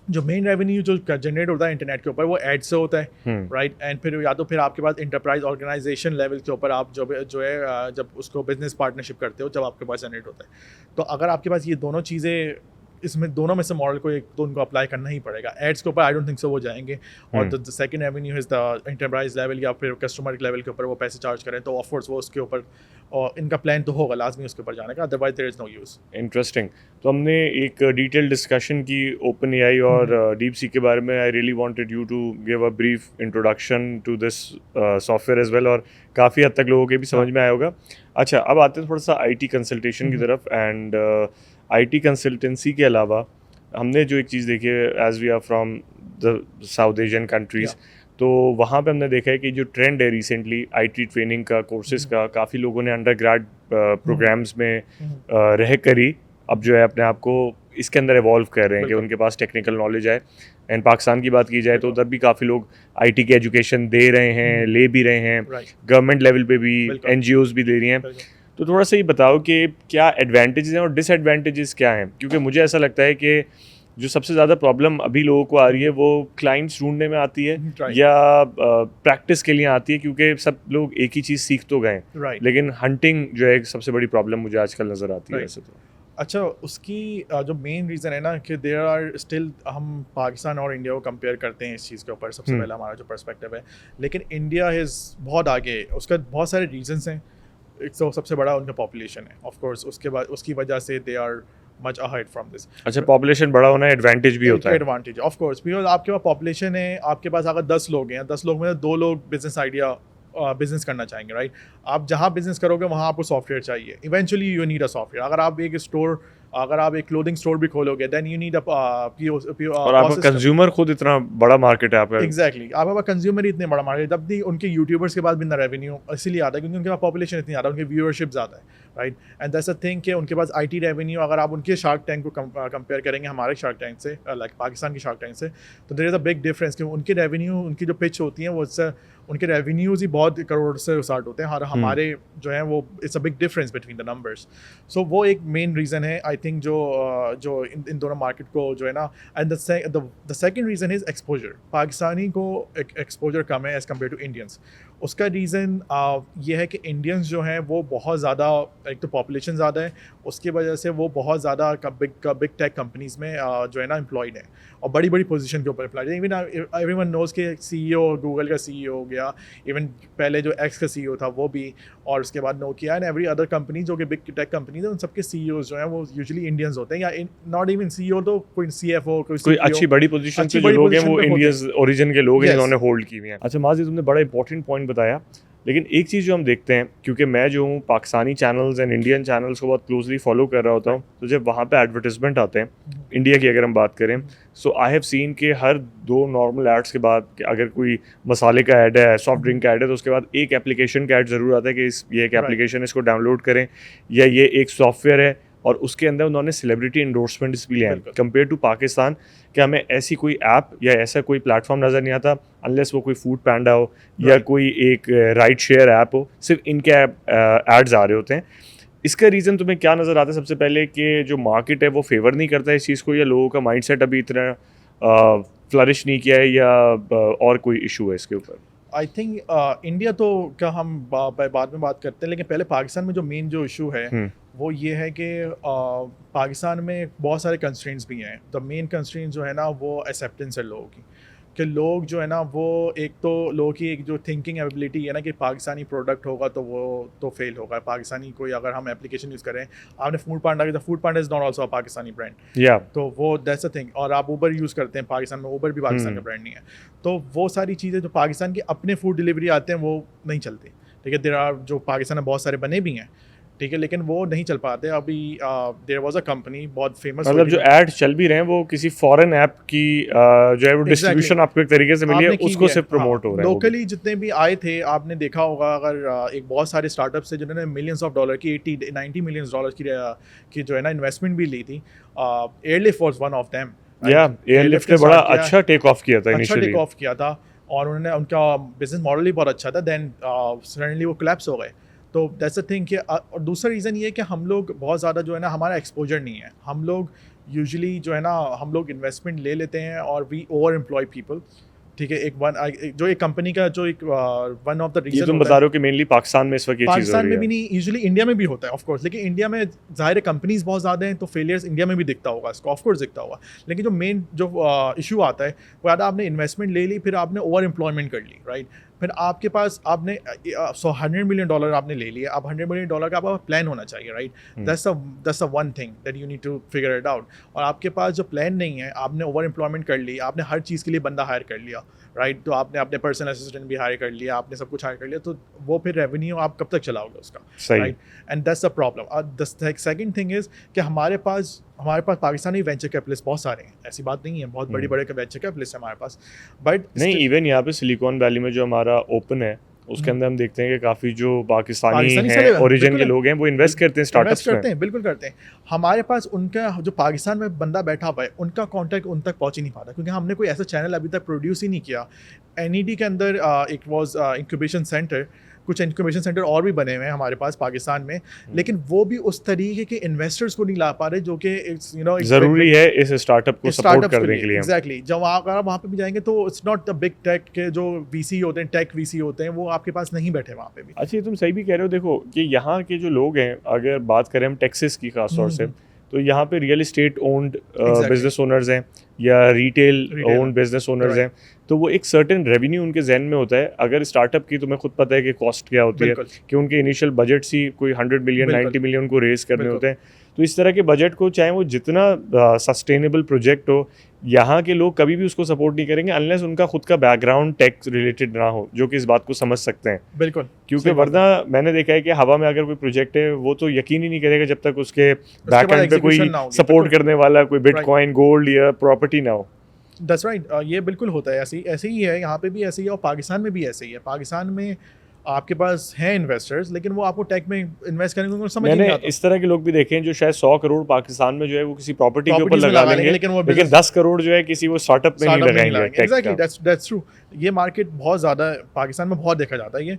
जो मेन रेवेन्यू जो जनरेट होता है इंटरनेट के ऊपर वो एड से होता है, राइट। एंड फिर या तो फिर आपके पास इंटरप्राइज ऑर्गेनाइजेशन लेवल के ऊपर आप जो है जब उसको बिजनेस पार्टनरशिप करते हो, जब आपके पास जनरेट होता है, तो अगर आपके पास ये दोनों चीज़ें, इसमें दोनों में से मॉडल को एक तो उनको अप्लाई करना ही पड़ेगा। एड्स के ऊपर आई डोंट थिंक सो वो जाएंगे, और the second revenue is the enterprise level या फिर कस्टमर लेवल के ऊपर वो पैसे चार्ज करें, तो ऑफ कोर्स वो उसके ऊपर, और इनका प्लान तो होगा लाजमी उसके ऊपर जाने का, otherwise there is no use. Interesting. तो हमने एक डिटेल डिस्कशन की ओपन एआई और डीप सीक के बारे में। I really wanted you to give a brief introduction to this software as well, और काफ़ी हद तक लोगों के भी समझ में आया होगा। अच्छा, अब आते हैं थोड़ा सा आईटी कंसल्टेशन की तरफ। एंड आईटी कंसल्टेंसी के अलावा हमने जो एक चीज़ देखी है, as we are from the South Asian countries, तो वहाँ पे हमने देखा है कि जो ट्रेंड है रिसेंटली आईटी ट्रेनिंग का, कोर्सेज का, काफ़ी लोगों ने अंडर ग्रेड प्रोग्राम्स में रह कर ही अब जो है अपने आप को इसके अंदर इवॉल्व कर रहे हैं कि उनके पास टेक्निकल नॉलेज है। एंड पाकिस्तान की बात की जाए तो उधर भी काफ़ी लोग आईटी की एजुकेशन दे रहे हैं, ले भी रहे हैं, गवर्नमेंट लेवल पे भी NGOs भी दे रही हैं। तो थोड़ा सा ये बताओ कि क्या एडवांटेजेस हैं और डिसएडवांटेजेस क्या हैं, क्योंकि मुझे ऐसा लगता है कि जो सबसे ज़्यादा प्रॉब्लम अभी लोगों को आ रही है वो क्लाइंट्स ढूंढने में आती है या प्रैक्टिस के लिए आती है, क्योंकि सब लोग एक ही चीज़ सीख तो गए, लेकिन हंटिंग जो है सबसे बड़ी प्रॉब्लम मुझे आजकल नज़र आती है वैसे तो। अच्छा, उसकी जो मेन रीज़न है ना कि देयर आर स्टिल, हम पाकिस्तान और इंडिया को कंपेयर करते हैं इस चीज़ के ऊपर, सबसे पहला हमारा जो पर्सपेक्टिव है, लेकिन इंडिया इज़ बहुत आगे। उसका बहुत सारे रीजंस हैं। एक तो सबसे बड़ा उनका पॉपुलेशन है, ऑफ कोर्स, उसके बाद उसकी वजह से they are much ahead from this. अच्छा, पॉपुलेशन बड़ा होना एडवांटेज भी होता है? एडवांटेज ऑफ कोर्स, बिकॉज आपके पास पॉपुलेशन है, आपके पास अगर 10 लोग हैं, 10 लोग में 2 लोग बिजनेस आइडिया बिजनेस करना चाहेंगे, राइट? आप जहाँ बिजनेस करोगे वहाँ आपको सॉफ्टवेयर चाहिए, eventually you need a software. अगर आप एक क्लोथिंग स्टोर भी खोलोगे, देन यू नीड अ और आपका कंज्यूमर खुद इतना बड़ा मार्केट है आपका। एग्जैक्टली, आपके पास कंज्यूमर ही इतने बड़ा मार्केट, तब भी उनके यूट्यूबर्स के पास भी ना रेवेन्यू इसलिए आता है क्योंकि उनके पास पॉपुलेशन इतनी ज़्यादा, उनकी व्यूअरशिप ज़्यादा है, right? And that's a thing कि उनके पास IT रेवेन्यू, अगर आप उनके शार्क टैंक को कंपेयर करेंगे हमारे शार्क टैंक से, लाइक पाकिस्तान की शार्क टैंक से, तो there is a big difference कि उनके रेवेन्यू, उनकी जो पिच होती है वो उनके रेवेन्यूज़ ही बहुत करोड़ से स्टार्ट होते हैं, और हमारे जो है वो it's a big difference between the numbers. So वो एक मेन रीज़न है आई थिंक जो इन दोनों मार्केट को जो है ना। And the second reason is exposure. Pakistani को एक्सपोजर कम है एज़ कम्पेयर टू इंडियंस। उसका रीज़न ये है कि इंडियंस जो हैं वो बहुत ज़्यादा, एक तो पॉपुलेशन ज़्यादा है, उसकी वजह से वो बहुत ज़्यादा बिग टेक कंपनीज़ में जो है ना एम्प्लॉयड हैं, और बड़ी बड़ी पोजीशन के ऊपर एम्प्लॉयड है। इवन एवरीवन नोज़ के CEO, गूगल का CEO हो गया, इवन पहले जो X का CEO था वो भी, और उसके बाद Nokia and every other company जो कि बिग टेक कंपनीज है, उन सबके CEOs जो हैं वो यूजुअली इंडियंस होते हैं, या नॉट इवन CEO, तो कोई CFO, कोई अच्छी बड़ी पोजीशन से जो लोग हैं वो इंडियंस ओरिजिन के लोग हैं जिन्होंने होल्ड की हुई हैं। अच्छा माजी, तुमने बड़ा इंपॉर्टेंट पॉइंट बताया, लेकिन एक चीज़ जो हम देखते हैं, क्योंकि मैं जो हूँ Pakistani channels and Indian channels को बहुत क्लोजली फॉलो कर रहा होता हूँ, तो जब वहाँ पे एडवर्टाइजमेंट आते हैं इंडिया की अगर हम बात करें, सो आई हैव सीन के हर 2 नॉर्मल एड्स के बाद अगर कोई मसाले का ऐड है, सॉफ्ट ड्रिंक का ऐड है, तो उसके बाद एक एप्लीकेशन का ऐड ज़रूर आता है कि ये एक एप्लीकेशन, इसको डाउनलोड करें, या ये एक सॉफ्टवेयर है, और उसके अंदर उन्होंने सेलिब्रिटी इंडोर्समेंट्स भी लिया है। कंपेयर टू पाकिस्तान कि हमें ऐसी कोई ऐप या ऐसा कोई प्लेटफॉर्म नज़र नहीं आता, अनलेस वो कोई फूड पैंडा हो या कोई एक राइड शेयर ऐप हो, सिर्फ इनके एड्स आ रहे होते हैं। इसका रीज़न तुम्हें क्या नज़र आता है सबसे पहले, कि जो मार्केट है वो फेवर नहीं करता इस चीज़ को, या लोगों का माइंडसेट अभी इतना फ्लरिश नहीं किया है, या और कोई इशू है इसके ऊपर? आई थिंक इंडिया तो क्या हम बाद में बात करते हैं, लेकिन पहले पाकिस्तान में जो मेन जो इशू है वो ये है कि पाकिस्तान में बहुत सारे कंस्ट्रेंट्स भी हैं। द मेन कंस्ट्रेंट जो है ना वो एक्सेप्टेंस है लोगों की, कि लोग जो है ना वो, एक तो लोगों की एक जो थिंकिंग एबिलिटी है ना कि पाकिस्तानी प्रोडक्ट होगा तो वो तो फेल होगा। पाकिस्तानी कोई अगर हम एप्लीकेशन यूज़ करें, आपने फूड पांडा की, food Panda is not also a Pakistani brand, तो वो दैट्स अ थिंग। और आप ऊबर यूज़ करते हैं पाकिस्तान में, ऊबर भी पाकिस्तान का ब्रांड नहीं है। तो वो सारी चीज़ें जो पाकिस्तान के अपने फूड डिलीवरी आते हैं वो नहीं चलती, ठीक है। देयर आर, जो पाकिस्तान में बहुत सारे बने भी हैं, ठीक है, लेकिन वो नहीं चल पाते। अभी देयर वाज अ कंपनी बहुत फेमस, मतलब जो ऐड चल भी रहे हैं वो किसी फॉरेन ऐप की जो है वो डिस्ट्रीब्यूशन आपको एक तरीके से मिली है, उसको सिर्फ प्रमोट हो रहा है। लोकली जितने भी आए थे, आपने देखा होगा, अगर एक बहुत सारे स्टार्टअप्स थे जिन्होंने मिलियंस ऑफ डॉलर की, 80-90 मिलियन डॉलर की जो है ना इन्वेस्टमेंट भी ली थी। Airlift was one of them. Airlift ने बड़ा अच्छा टेक ऑफ किया था, अच्छा टेक ऑफ किया था, और उन्होंने, उनका बिजनेस मॉडल ही बहुत अच्छा था। देन सडनली वो कोलैप्स हो गए। तो दैट्स अ थिंग कि, और दूसरा रीज़न ये है कि हम लोग बहुत ज़्यादा जो है ना, हमारा एक्सपोजर नहीं है। हम लोग यूजुअली जो है ना, हम लोग इन्वेस्टमेंट ले लेते हैं और वी ओवर एम्प्लॉय पीपल, ठीक है। जो एक कंपनी का जो एक वन ऑफ द रीजन, ये तुम बता रहे हो कि मेनली पाकिस्तान में इस वक्त ये चीज़ हो रही है। पाकिस्तान में भी नहीं, यूजुअली इंडिया में भी होता है ऑफ कोर्स, लेकिन इंडिया में ज़ाहिर है कंपनीज बहुत ज़्यादा हैं, तो फेलियर्स इंडिया में भी दिखता होगा, इसको ऑफ कोर्स दिखता होगा। लेकिन जो मेन जो इशू आता है वो आता है, आपने इन्वेस्टमेंट ले ली, फिर आपने ओवर एम्प्लॉयमेंट कर ली, राइट। फिर आपके पास, आपने $100 मिलियन आपने ले लिया, अब $100 मिलियन का आपका प्लान होना चाहिए, right. That's the one thing that you need to figure it out. और आपके पास जो प्लान नहीं है, आपने ओवर एम्प्लॉयमेंट कर ली, आपने हर चीज़ के लिए बंदा हायर कर लिया, राइट। तो आपने अपने पर्सनल असिस्टेंट भी हायर कर लिया, आपने सब कुछ हायर कर लिया, तो वो फिर रेवेन्यू आप कब तक चलाओगे उसका, right. And that's the problem. The second thing is कि हमारे पास पाकिस्तानी वेंचर कैपिटलिस्ट बहुत सारे हैं, ऐसी बात नहीं है, बहुत बड़े वेंचर कैपिटलिस्ट हैं हमारे पास, बट नहीं, इवन यहाँ पे सिलिकॉन वैली में जो हमारा ओपन है, उसके अंदर हम देखते हैं कि काफ़ी जो पाकिस्तानी हैं, ओरिजिन के लोग हैं, वो इन्वेस्ट करते हैं स्टार्टअप्स में। बिल्कुल करते हैं। हमारे पास उनका जो पाकिस्तान में बंदा बैठा हुआ है, उनका कॉन्टैक्ट उन तक पहुंच ही नहीं पाता, क्योंकि हमने कोई ऐसा चैनल अभी तक प्रोड्यूस ही नहीं किया। NED के अंदर एक वाज इंक्यूबेशन सेंटर, कुछ इंक्यूबेशन सेंटर और भी बने हुए हैं हमारे पास पाकिस्तान में, लेकिन वो भी उस तरीके के इन्वेस्टर्स को नहीं ला पा रहे जो कि ज़रूरी है इस स्टार्टअप को सपोर्ट करने के लिए। एग्जैक्टली। जब अगर आप वहाँ पे भी जाएंगे तो it's not the big tech के जो VC होते हैं, टेक VC होते हैं, वो आपके पास नहीं बैठे वहाँ पे भी। अच्छा, तुम सही भी कह रहे हो। देखो कि यहाँ के जो लोग हैं, अगर बात करें हम टेक्सास की खास तौर से, तो यहाँ पे real estate owned business owners हैं या रिटेल ओन्ड बिजनेस ओनर्स हैं, तो वो एक सर्टेन रेवेन्यू उनके जहन में होता है। अगर स्टार्टअप की, तुम्हें खुद पता है कि कॉस्ट क्या होती है, कि उनके इनिशियल बजट्स ही कोई 100 मिलियन 90 मिलियन को रेज करने होते हैं। तो इस तरह के बजट को चाहे वो जितना सस्टेनेबल प्रोजेक्ट हो, यहाँ के लोग कभी भी उसको सपोर्ट नहीं करेंगे अनलेस उनका खुद का बैकग्राउंड टेक रिलेटेड ना हो, जो कि इस बात को समझ सकते हैं। बिल्कुल, क्योंकि वरना मैंने देखा है कि हवा में अगर कोई प्रोजेक्ट है वो तो यकीन ही नहीं करेगा जब तक उसके बैकएंड पे कोई सपोर्ट करने वाला, कोई बिटकॉइन, गोल्ड या प्रॉपर्टी ना हो। दैट्स राइट, ये बिल्कुल होता है, ऐसे ही है, यहाँ पे भी ऐसे ही है और पाकिस्तान में भी ऐसे ही है। पाकिस्तान में आपके पास हैं इन्वेस्टर्स, लेकिन वो आपको टेक में इन्वेस्ट करने को समझ नहीं आता। इस तरह के लोग भी देखे हैं जो शायद 100 करोड़ पाकिस्तान में जो है वो किसी प्रॉपर्टी के ऊपर लगा लेंगे, लेकिन 10 करोड़ जो है किसी वो स्टार्टअप में नहीं लगाएंगे। Exactly, that's true. ये मार्केट बहुत ज़्यादा पाकिस्तान में बहुत देखा जाता है ये।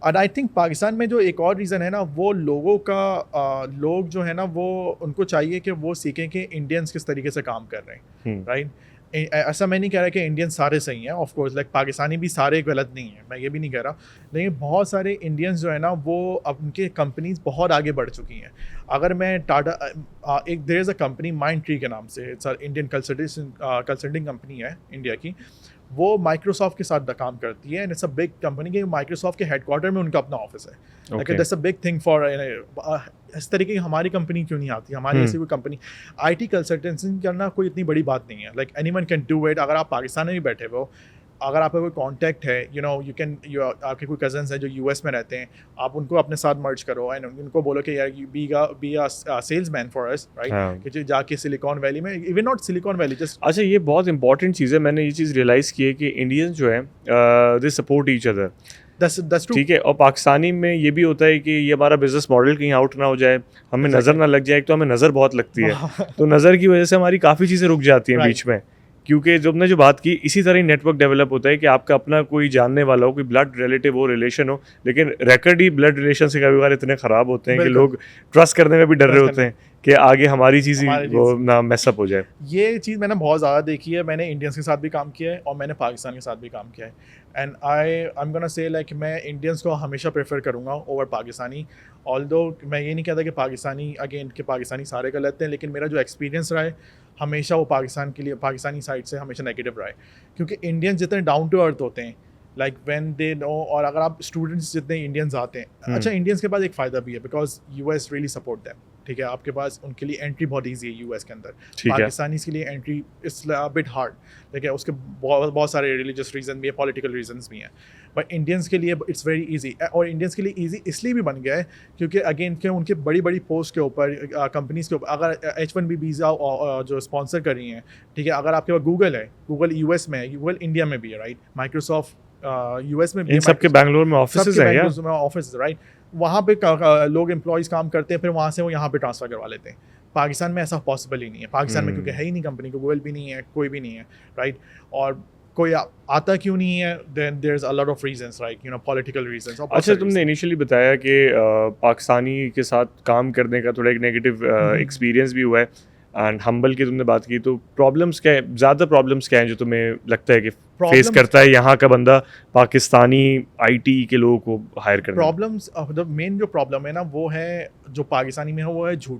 और आई थिंक पाकिस्तान में जो एक और रीज़न है ना, वो लोगों का लोग जो है ना, वो उनको चाहिए कि वो सीखें कि इंडियंस किस तरीके से काम कर रहे हैं, राइट। ऐसा मैं नहीं कह रहा कि इंडियन सारे सही हैं, ऑफ कोर्स, लाइक पाकिस्तानी भी सारे गलत नहीं हैं, मैं ये भी नहीं कह रहा, लेकिन बहुत सारे इंडियंस जो है ना, वो अब उनके कंपनीज बहुत आगे बढ़ चुकी हैं। अगर मैं टाटा एक there is a company Mindtree के नाम से, इट्स इंडियन कंसल्टिंग कंपनी है इंडिया की, वो माइक्रोसॉफ्ट के साथ काम करती है and it's a big company कि माइक्रोसॉफ्ट के हेडक्वार्टर में उनका अपना ऑफिस है। Like that's a big thing for इस तरीके की हमारी कंपनी क्यों नहीं आती, हमारी ऐसी कोई कंपनी। आईटी कंसल्टेंसी करना कोई इतनी बड़ी बात नहीं है, like anyone can do it. अगर आप पाकिस्तान में भी बैठे हुए हो, अगर आपका कोई कॉन्टैक्ट है, यू नो यू कैन, आपके कोई कजन्स हैं जो यूएस में रहते हैं, आप उनको अपने साथ मर्ज करो एंड उनको बोलो कि यार be a salesman for us, right, कि जाके सिलिकॉन वैली में, even not silicon valley, just. अच्छा, ये बहुत इंपॉर्टेंट चीज़ है, मैंने ये चीज़ रियलाइज़ की है कि इंडियंस जो है दे सपोर्ट ईच अदर, ठीक है। और पाकिस्तानी में ये भी होता है कि ये हमारा बिजनेस मॉडल कहीं आउट ना हो जाए, हमें नज़र ना लग जाए। तो हमें नज़र बहुत लगती है तो नज़र की वजह से हमारी काफ़ी चीज़ें रुक जाती हैं बीच में, क्योंकि जो हमने जो बात की, इसी तरह ही नेटवर्क डेवलप होता है कि आपका अपना कोई जानने वाला हो, कोई ब्लड रिलेटिव हो, रिलेशन हो, लेकिन रिकॉर्ड ही ब्लड रिलेशन से कभी बार इतने ख़राब होते हैं कि लोग ट्रस्ट करने में भी डर रहे होते हैं कि आगे हमारी चीज़ वो ना मैसअप हो जाए। ये चीज़ मैंने बहुत ज़्यादा देखी है, मैंने इंडियंस के साथ भी काम किया है और मैंने पाकिस्तान के साथ भी काम किया है and I am gonna say like मैं इंडियंस को हमेशा प्रेफर करूँगा ओवर पाकिस्तानी। ऑल्दो मैं ये नहीं कहता कि पाकिस्तानी अगेन के पाकिस्तानी सारे गलत हैं, लेकिन मेरा जो एक्सपीरियंस रहा है हमेशा वो पाकिस्तान के लिए, पाकिस्तानी साइड से हमेशा नेगेटिव रहा है, क्योंकि इंडियंस जितने डाउन टू अर्थ होते हैं, लाइक व्हेन दे नो, और अगर आप स्टूडेंट्स जितने इंडियंस आते हैं, अच्छा इंडियंस के पास एक फ़ायदा भी है because US really support them, ठीक है, आपके पास उनके लिए एंट्री बहुत ईजी है यूएस के अंदर। पाकिस्तानीज़ के लिए entry it's a bit hard, ठीक है, उसके बहुत सारे रिलीजियस रीज़न भी है, पॉलिटिकल रीजंस भी हैं, बट इंडियंस के लिए इट्स वेरी ईजी। और इंडियंस के लिए ईजी इसलिए भी बन गया है क्योंकि अगेन के उनके बड़ी बड़ी पोस्ट के ऊपर, कंपनीज़ के ऊपर, अगर H1B वीज़ा जो स्पॉन्सर कर रही हैं, ठीक है, अगर आपके पास गूगल है, गूगल यूएस में है, गूगल इंडिया में भी है, राइट, माइक्रोसॉफ्ट यूएस में भी, सबके बैंगलोर में ऑफिस है यार, ऑफिस, राइट, वहाँ पे लोग एम्प्लॉयज़ काम करते हैं, फिर वहाँ से वो यहाँ पे ट्रांसफ़र करवा लेते हैं। पाकिस्तान में ऐसा पॉसिबल ही नहीं है, पाकिस्तान में क्योंकि है ही नहीं कंपनी, गूगल भी नहीं है, कोई भी नहीं है, राइट, और कोई आता क्यों नहीं है, then there is a lot of reasons, like you know political reasons. अच्छा, तुमने इनिशियली बताया कि पाकिस्तानी के साथ काम करने का थोड़ा एक नेगेटिव एक्सपीरियंस भी हुआ है एंड हम्बल की तुमने बात की, तो प्रॉब्लम्स क्या है, ज़्यादा प्रॉब्लम्स क्या हैं जो तुम्हें लगता है कि फेस करता है यहाँ का बंदा पाकिस्तानी आईटी के लोगों को हायर करने? प्रॉब्लम्स, द मेन जो प्रॉब्लम है ना, वो है जो पाकिस्तानी में है, वो है झूठ।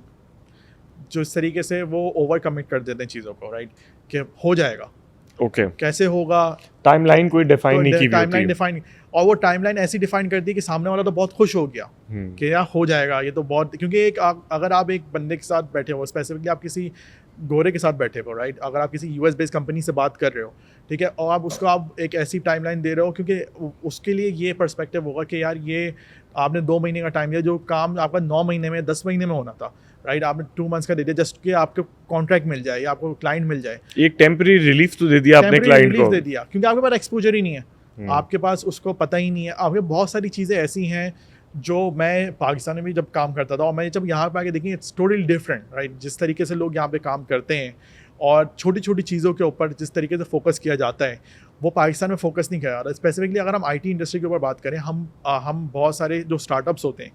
जो इस तरीके से वो ओवर कमिट कर देते हैं चीज़ों को, राइट, कि हो जाएगा, ओके, कैसे होगा, टाइमलाइन कोई डिफाइन नहीं की, टाइमलाइन डिफाइन, और वो टाइमलाइन ऐसी डिफाइन कर दी कि सामने वाला तो बहुत खुश हो गया कि यार हो जाएगा ये तो बहुत, क्योंकि अगर आप एक बंदे के साथ बैठे हो, स्पेसिफिकली आप किसी गोरे के साथ बैठे हो, राइट, अगर आप किसी यूएस बेस्ड कंपनी से बात कर रहे हो, ठीक है, और आप उसको आप एक ऐसी टाइमलाइन दे रहे हो, क्योंकि उसके लिए ये पर्सपेक्टिव होगा कि यार ये आपने 2 महीने का टाइम दिया, जो काम आपका 9 महीने में, 10 महीने में होना था, राइट, आपने 2 मंथ्स का दे दिया जस्ट कि आपको कॉन्ट्रैक्ट मिल जाए या आपको क्लाइंट मिल जाए। एक टेम्पररी रिलीफ तो दे दिया आपने क्लाइंट को, दे दिया, क्योंकि आपके पास एक्सपोजर ही नहीं है, आपके पास उसको पता ही नहीं है। आपके बहुत सारी चीज़ें ऐसी हैं जो मैं पाकिस्तान में भी जब काम करता था और मैं जब यहाँ पे आके देखी, इट्स टोटली डिफरेंट, राइट, जिस तरीके से लोग यहाँ पे काम करते हैं और छोटी छोटी चीज़ों के ऊपर जिस तरीके से फोकस किया जाता है, वो पाकिस्तान में फोकस नहीं किया जाता। स्पेसिफिकली अगर हम आईटी इंडस्ट्री के ऊपर बात करें, हम बहुत सारे जो स्टार्टअप्स होते हैं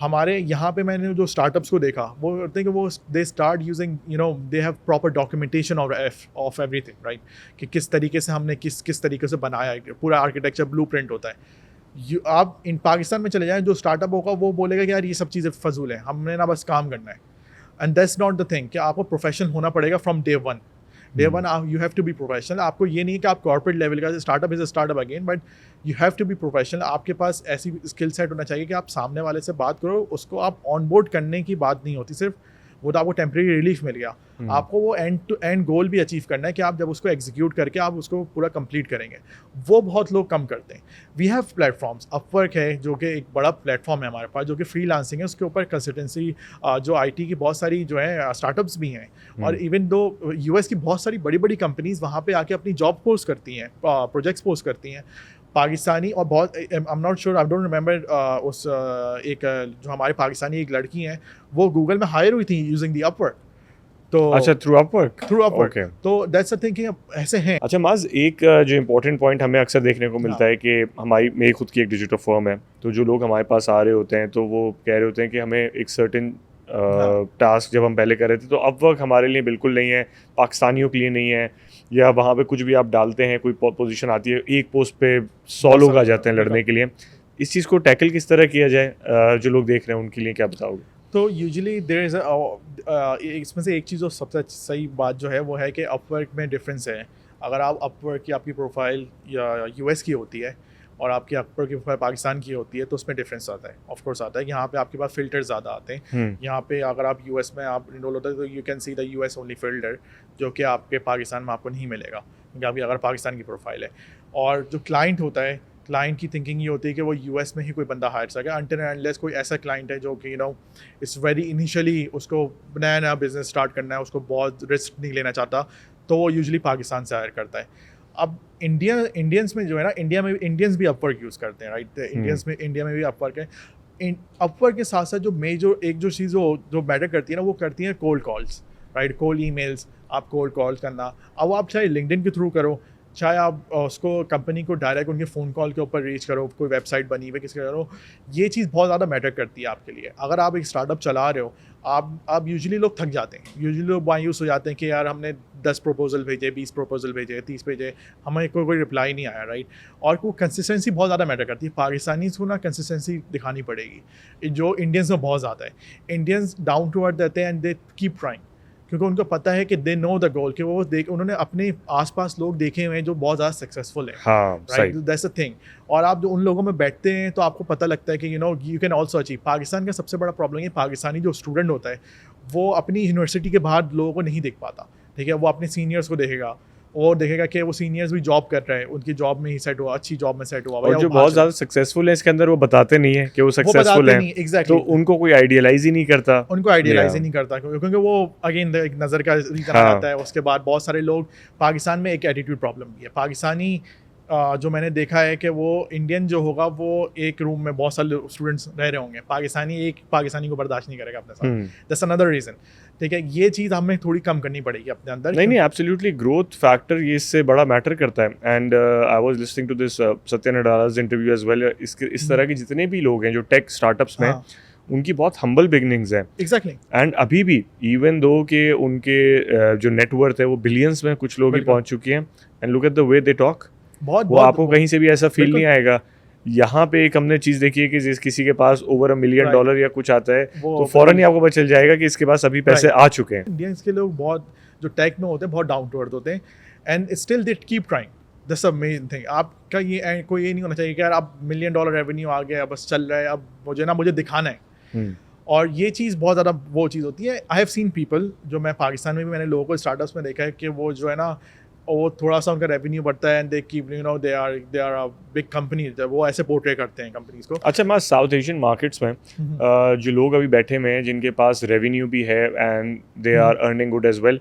हमारे यहाँ पे, मैंने जो स्टार्टअप्स को देखा, वो होते हैं कि वो they start using, you know, they have proper documentation of everything, right, कि किस तरीके से हमने किस तरीके से बनाया है, पूरा आर्किटेक्चर ब्लूप्रिंट होता है। आप इन पाकिस्तान में चले जाएं, जो स्टार्टअप होगा वो बोलेगा कि यार ये सब चीज़ें फजूल हैं, हमने ना बस काम करना है, and that's not the thing, कि आपको प्रोफेशनल होना पड़ेगा from day one. You have to be professional. आपको ये नहीं कि आप कॉर्पोरेट लेवल का, startup is a startup again, but you have to be professional. आपके पास ऐसी स्किल सेट होना चाहिए कि आप सामने वाले से बात करो, उसको आप ऑन बोर्ड करने की बात नहीं होती, सिर्फ वो तो आपको टेम्प्रेरी रिलीफ मिल गया, आपको वो एंड टू एंड गोल भी अचीव करना है कि आप जब उसको एग्जीक्यूट करके आप उसको पूरा कंप्लीट करेंगे, वो बहुत लोग कम करते हैं। वी हैव प्लेटफॉर्म्स, अपवर्क है जो कि एक बड़ा प्लेटफॉर्म है हमारे पास, जो कि फ्रीलांसिंग है, उसके ऊपर कंसल्टेंसी जो IT की बहुत सारी जो है स्टार्टअप्स भी हैं, और इवन दो US की बहुत सारी बड़ी बड़ी कंपनीज वहाँ पे आके अपनी जॉब पोस्ट करती हैं, प्रोजेक्ट्स पोस्ट करती हैं पाकिस्तानी, और बहुत I am not sure, I don't remember उस एक जो हमारे पाकिस्तानी एक लड़की हैं वो गूगल में हायर हुई थी यूजिंग द अपवर्क। तो अच्छा, थ्रू अपवर्क ओके, तो दैट्स द थिंकिंग, ऐसे हैं। अच्छा माज, एक जो इम्पोर्टेंट पॉइंट हमें अक्सर देखने को मिलता है कि मेरी खुद की एक डिजिटल फर्म है, तो जो लोग हमारे पास आ रहे होते हैं तो वो कह रहे होते हैं कि हमें एक सर्टेन टास्क जब हम पहले कर रहे थे तो अपवर्क हमारे लिए बिल्कुल नहीं है, पाकिस्तानियों के लिए नहीं है, या वहाँ पे कुछ भी आप डालते हैं, कोई पोजीशन आती है, एक पोस्ट पे 100 लोग आ जाते हैं लड़ने के लिए। इस चीज़ को टैकल किस तरह किया जाए, जो लोग देख रहे हैं उनके लिए क्या बताओगे? तो यूजुअली देयर इज़ इसमें से एक चीज़ जो सबसे सही बात जो है वो है कि अपवर्क में डिफरेंस है। अगर आप अपवर्क की आपकी प्रोफाइल या US की होती है और आपकी अपवर्क की प्रोफाइल पाकिस्तान की होती है तो उसमें डिफरेंस आता है, ऑफ कोर्स आता है। यहाँ पे आपके पास फ़िल्टर ज़्यादा आते हैं। यहाँ पे अगर आप US में आप इनरोल होता है तो you can see the US only filter, जो कि आपके पाकिस्तान में आपको नहीं मिलेगा, क्योंकि आपकी अगर पाकिस्तान की प्रोफाइल है। और जो क्लाइंट होता है, क्लाइंट की थिंकिंग ये होती है कि वो US में ही कोई बंदा हायर सके, अनटिल एंड अनलेस कोई ऐसा क्लाइंट है जो कि इट्स वेरी इनिशियली उसको नया बिजनेस स्टार्ट करना है, उसको बहुत रिस्क नहीं लेना चाहता, तो वो यूजुअली पाकिस्तान से हायर करता है। अब इंडियंस में जो है ना, इंडिया में इंडियंस भी अपवर्क यूज़ करते हैं, राइट? इंडिया में भी अपवर्क है। अपवर्क के साथ साथ एक जो चीज़ जो मैटर करती है ना, वो करती है cold calls, right? Cold emails, आप कोल्ड कॉल करना। अब आप चाहे लिंक्डइन के थ्रू करो, चाहे आप उसको कंपनी को डायरेक्ट उनके फ़ोन कॉल के ऊपर रीच करो, कोई वेबसाइट बनी हुई किसके करो, ये चीज़ बहुत ज़्यादा मैटर करती है आपके लिए। अगर आप एक स्टार्टअप चला रहे हो, आप यूजुअली लोग थक जाते हैं, यूजुअली लोग मायूस हो जाते हैं कि यार हमने 10 प्रपोजल भेजे, 20 प्रपोजल भेजे, 30 भेजे, हमें कोई रिप्लाई नहीं आया, राइट? और को कंसिस्टेंसी बहुत ज़्यादा मैटर करती है। पाकिस्तानी को ना कंसिस्टेंसी दिखानी पड़ेगी, जो इंडियंस में बहुत ज़्यादा है। इंडियंस डाउन टू अर्थ रहते हैं एंड दे कीप ट्राइंग, क्योंकि उनको पता है कि दे नो द गोल, कि वो उन्होंने अपने आसपास लोग देखे हुए हैं जो बहुत ज़्यादा सक्सेसफुल है, राइट? That's the thing. और आप जो उन लोगों में बैठते हैं तो आपको पता लगता है कि you can also achieve. Pakistan का सबसे बड़ा प्रॉब्लम है, पाकिस्तानी जो स्टूडेंट होता है वो अपनी यूनिवर्सिटी के बाहर लोगों को नहीं देख पाता, ठीक है? वो अपने सीनियर्स को देखेगा और देखेगा कि वो सीनियर्स भी जॉब कर रहे हैं, उनकी जॉब में ही सेट हुआ, अच्छी जॉब में सेट हुआ। और जो बहुत ज़्यादा सक्सेसफुल है इसके अंदर वो बताते नहीं है कि वो सक्सेसफुल है, exactly. तो उनको कोई आइडियलाइज ही नहीं करता, ही नहीं करता, क्योंकि वो अगेन एक नज़र का रीज़न आता है। उसके बाद बहुत सारे लोग, पाकिस्तान में एक एटीट्यूड प्रॉब्लम भी है। पाकिस्तानी जो मैंने देखा है कि वो इंडियन जो होगा वो एक रूम में बहुत सारे स्टूडेंट्स रह रहे होंगे, पाकिस्तानी एक पाकिस्तानी को बर्दाश्त नहीं करेगा अपने साथ। दैट्स अनदर रीज़न, ठीक है? ये चीज़ हमें थोड़ी कम करनी पड़ेगी अपने अंदर। नहीं, एब्सोल्युटली ग्रोथ फैक्टर ये इससे बड़ा मैटर करता है। And I was listening to this Satya Nadella's interview as well. इस तरह के जितने भी लोग हैं जो टेक स्टार्टअप्स में, उनकी बहुत हम्बल बिगनिंग्स हैं। एग्जैक्टली। एंड अभी भी इवन दो के उनके जो नेटवर्थ है वो बिलियंस में कुछ लोग ही पहुंच चुके हैं। And look at the way they talk, वो आपको कहीं से भी ऐसा फील नहीं आएगा। यहाँ पे एक हमने चीज़ देखी है कि जिस किसी के पास ओवर $1 मिलियन या कुछ आता है तो फौरन ही आपको पता चल जाएगा कि इसके पास अभी पैसे आ चुके हैं। इंडियंस के लोग बहुत जो टेक में होते हैं बहुत डाउन टू अर्थ होते हैं, and still they keep trying. That's the main thing. आपका ये कोई ये नहीं होना चाहिए कि यार अब $1 मिलियन रेवेन्यू आ गया, बस चल रहा है, अब मुझे दिखाना है। और ये चीज़ बहुत ज़्यादा वो चीज़ होती है। आई हैव सीन पीपल, जो मैं पाकिस्तान में भी मैंने लोगों को स्टार्टअप्स में देखा है कि वो जो है ना, वो थोड़ा सा उनका रेवेन्यू बढ़ता है and they keep they are a big company, वो ऐसे पोर्ट्रे करते हैं कंपनीज को। अच्छा, मैं साउथ एशियन मार्केट्स में जो लोग अभी बैठे हुए हैं जिनके पास रेवेन्यू भी है and they are earning good as well,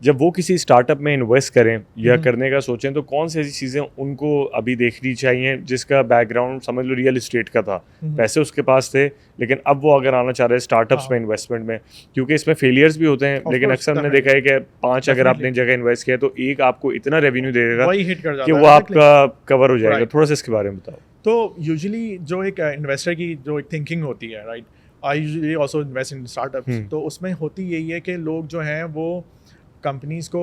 जब वो किसी स्टार्टअप में इन्वेस्ट करें या करने का सोचें तो कौन सी ऐसी चीज़ें उनको अभी देखनी चाहिए जिसका बैकग्राउंड समझ लो रियल इस्टेट का था, पैसे उसके पास थे, लेकिन अब वो अगर आना चाह रहे हैं स्टार्टअप्स में इन्वेस्टमेंट में, क्योंकि इसमें फेलियर्स भी होते हैं, लेकिन अक्सर हमने देखा है कि 5 अगर आपने जगह इन्वेस्ट किया तो एक आपको इतना रेवेन्यू दे देगा कि वो आपका कवर हो जाएगा। थोड़ा सा इसके बारे में बताओ। तो यूजुअली जो एक इन्वेस्टर की जो एक थिंकिंग होती है, right, I usually also invest in startups, तो उसमें होती यही है कि लोग जो हैं वो कंपनीज़ को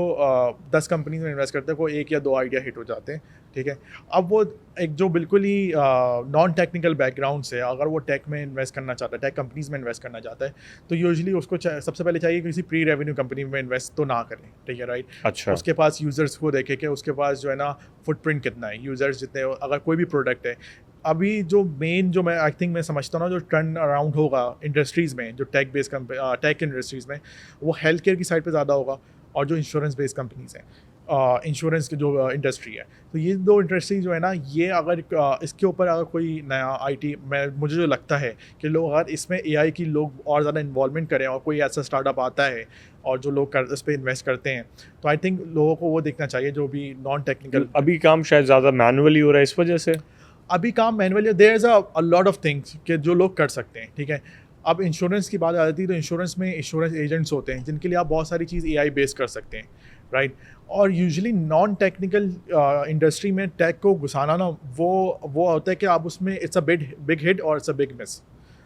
10 कंपनीज में इन्वेस्ट करते हैं, कोई 1 या 2 आइडिया हिट हो जाते हैं, ठीक है? अब वो एक जो बिल्कुल ही नॉन टेक्निकल बैकग्राउंड से अगर वो टेक में इन्वेस्ट करना चाहता है, टेक कंपनीज़ में इन्वेस्ट करना चाहता है, तो यूजुअली उसको सबसे पहले चाहिए किसी प्री रेवेन्यू कंपनी में इन्वेस्ट तो ना करें, ठीक है, राइट? अच्छा। उसके पास यूज़र्स को देखे कि उसके पास जो है ना फुटप्रिंट कितना है, यूज़र्स जितने, अगर कोई भी प्रोडक्ट है, अभी जो मेन जो मैं आई थिंक मैं समझता हूँ ना, जो टर्न अराउंड होगा इंडस्ट्रीज़ में, जो टेक बेस्ड टेक इंडस्ट्रीज़ में, वो हेल्थ केयर की साइड पे ज़्यादा होगा, और जो इंश्योरेंस बेस्ड कंपनीज़ हैं, इंश्योरेंस की जो इंडस्ट्री है, तो ये दो इंडस्ट्री जो है ना, ये अगर इसके ऊपर अगर कोई नया आईटी, मुझे जो लगता है कि लोग अगर इसमें एआई की लोग और ज़्यादा इन्वॉल्वमेंट करें, और कोई ऐसा स्टार्टअप आता है और जो लोग इस पर इन्वेस्ट करते हैं, तो आई थिंक लोगों को वो देखना चाहिए जो भी नॉन टेक्निकल। अभी काम शायद ज़्यादा मैनुअली हो रहा है इस वजह से। अभी काम manually, there is a lot of things कि जो लोग कर सकते हैं, ठीक है। अब इंश्योरेंस की बात आ जाती है, तो इंश्योरेंस में इंश्योरेंस एजेंट्स होते हैं जिनके लिए आप बहुत सारी चीज़ एआई बेस कर सकते हैं, राइट। और यूजुअली नॉन टेक्निकल इंडस्ट्री में टेक को घुसाना ना, वो होता है कि आप उसमें इट्स अ बिग हिट और इट्स अ बिग मिस,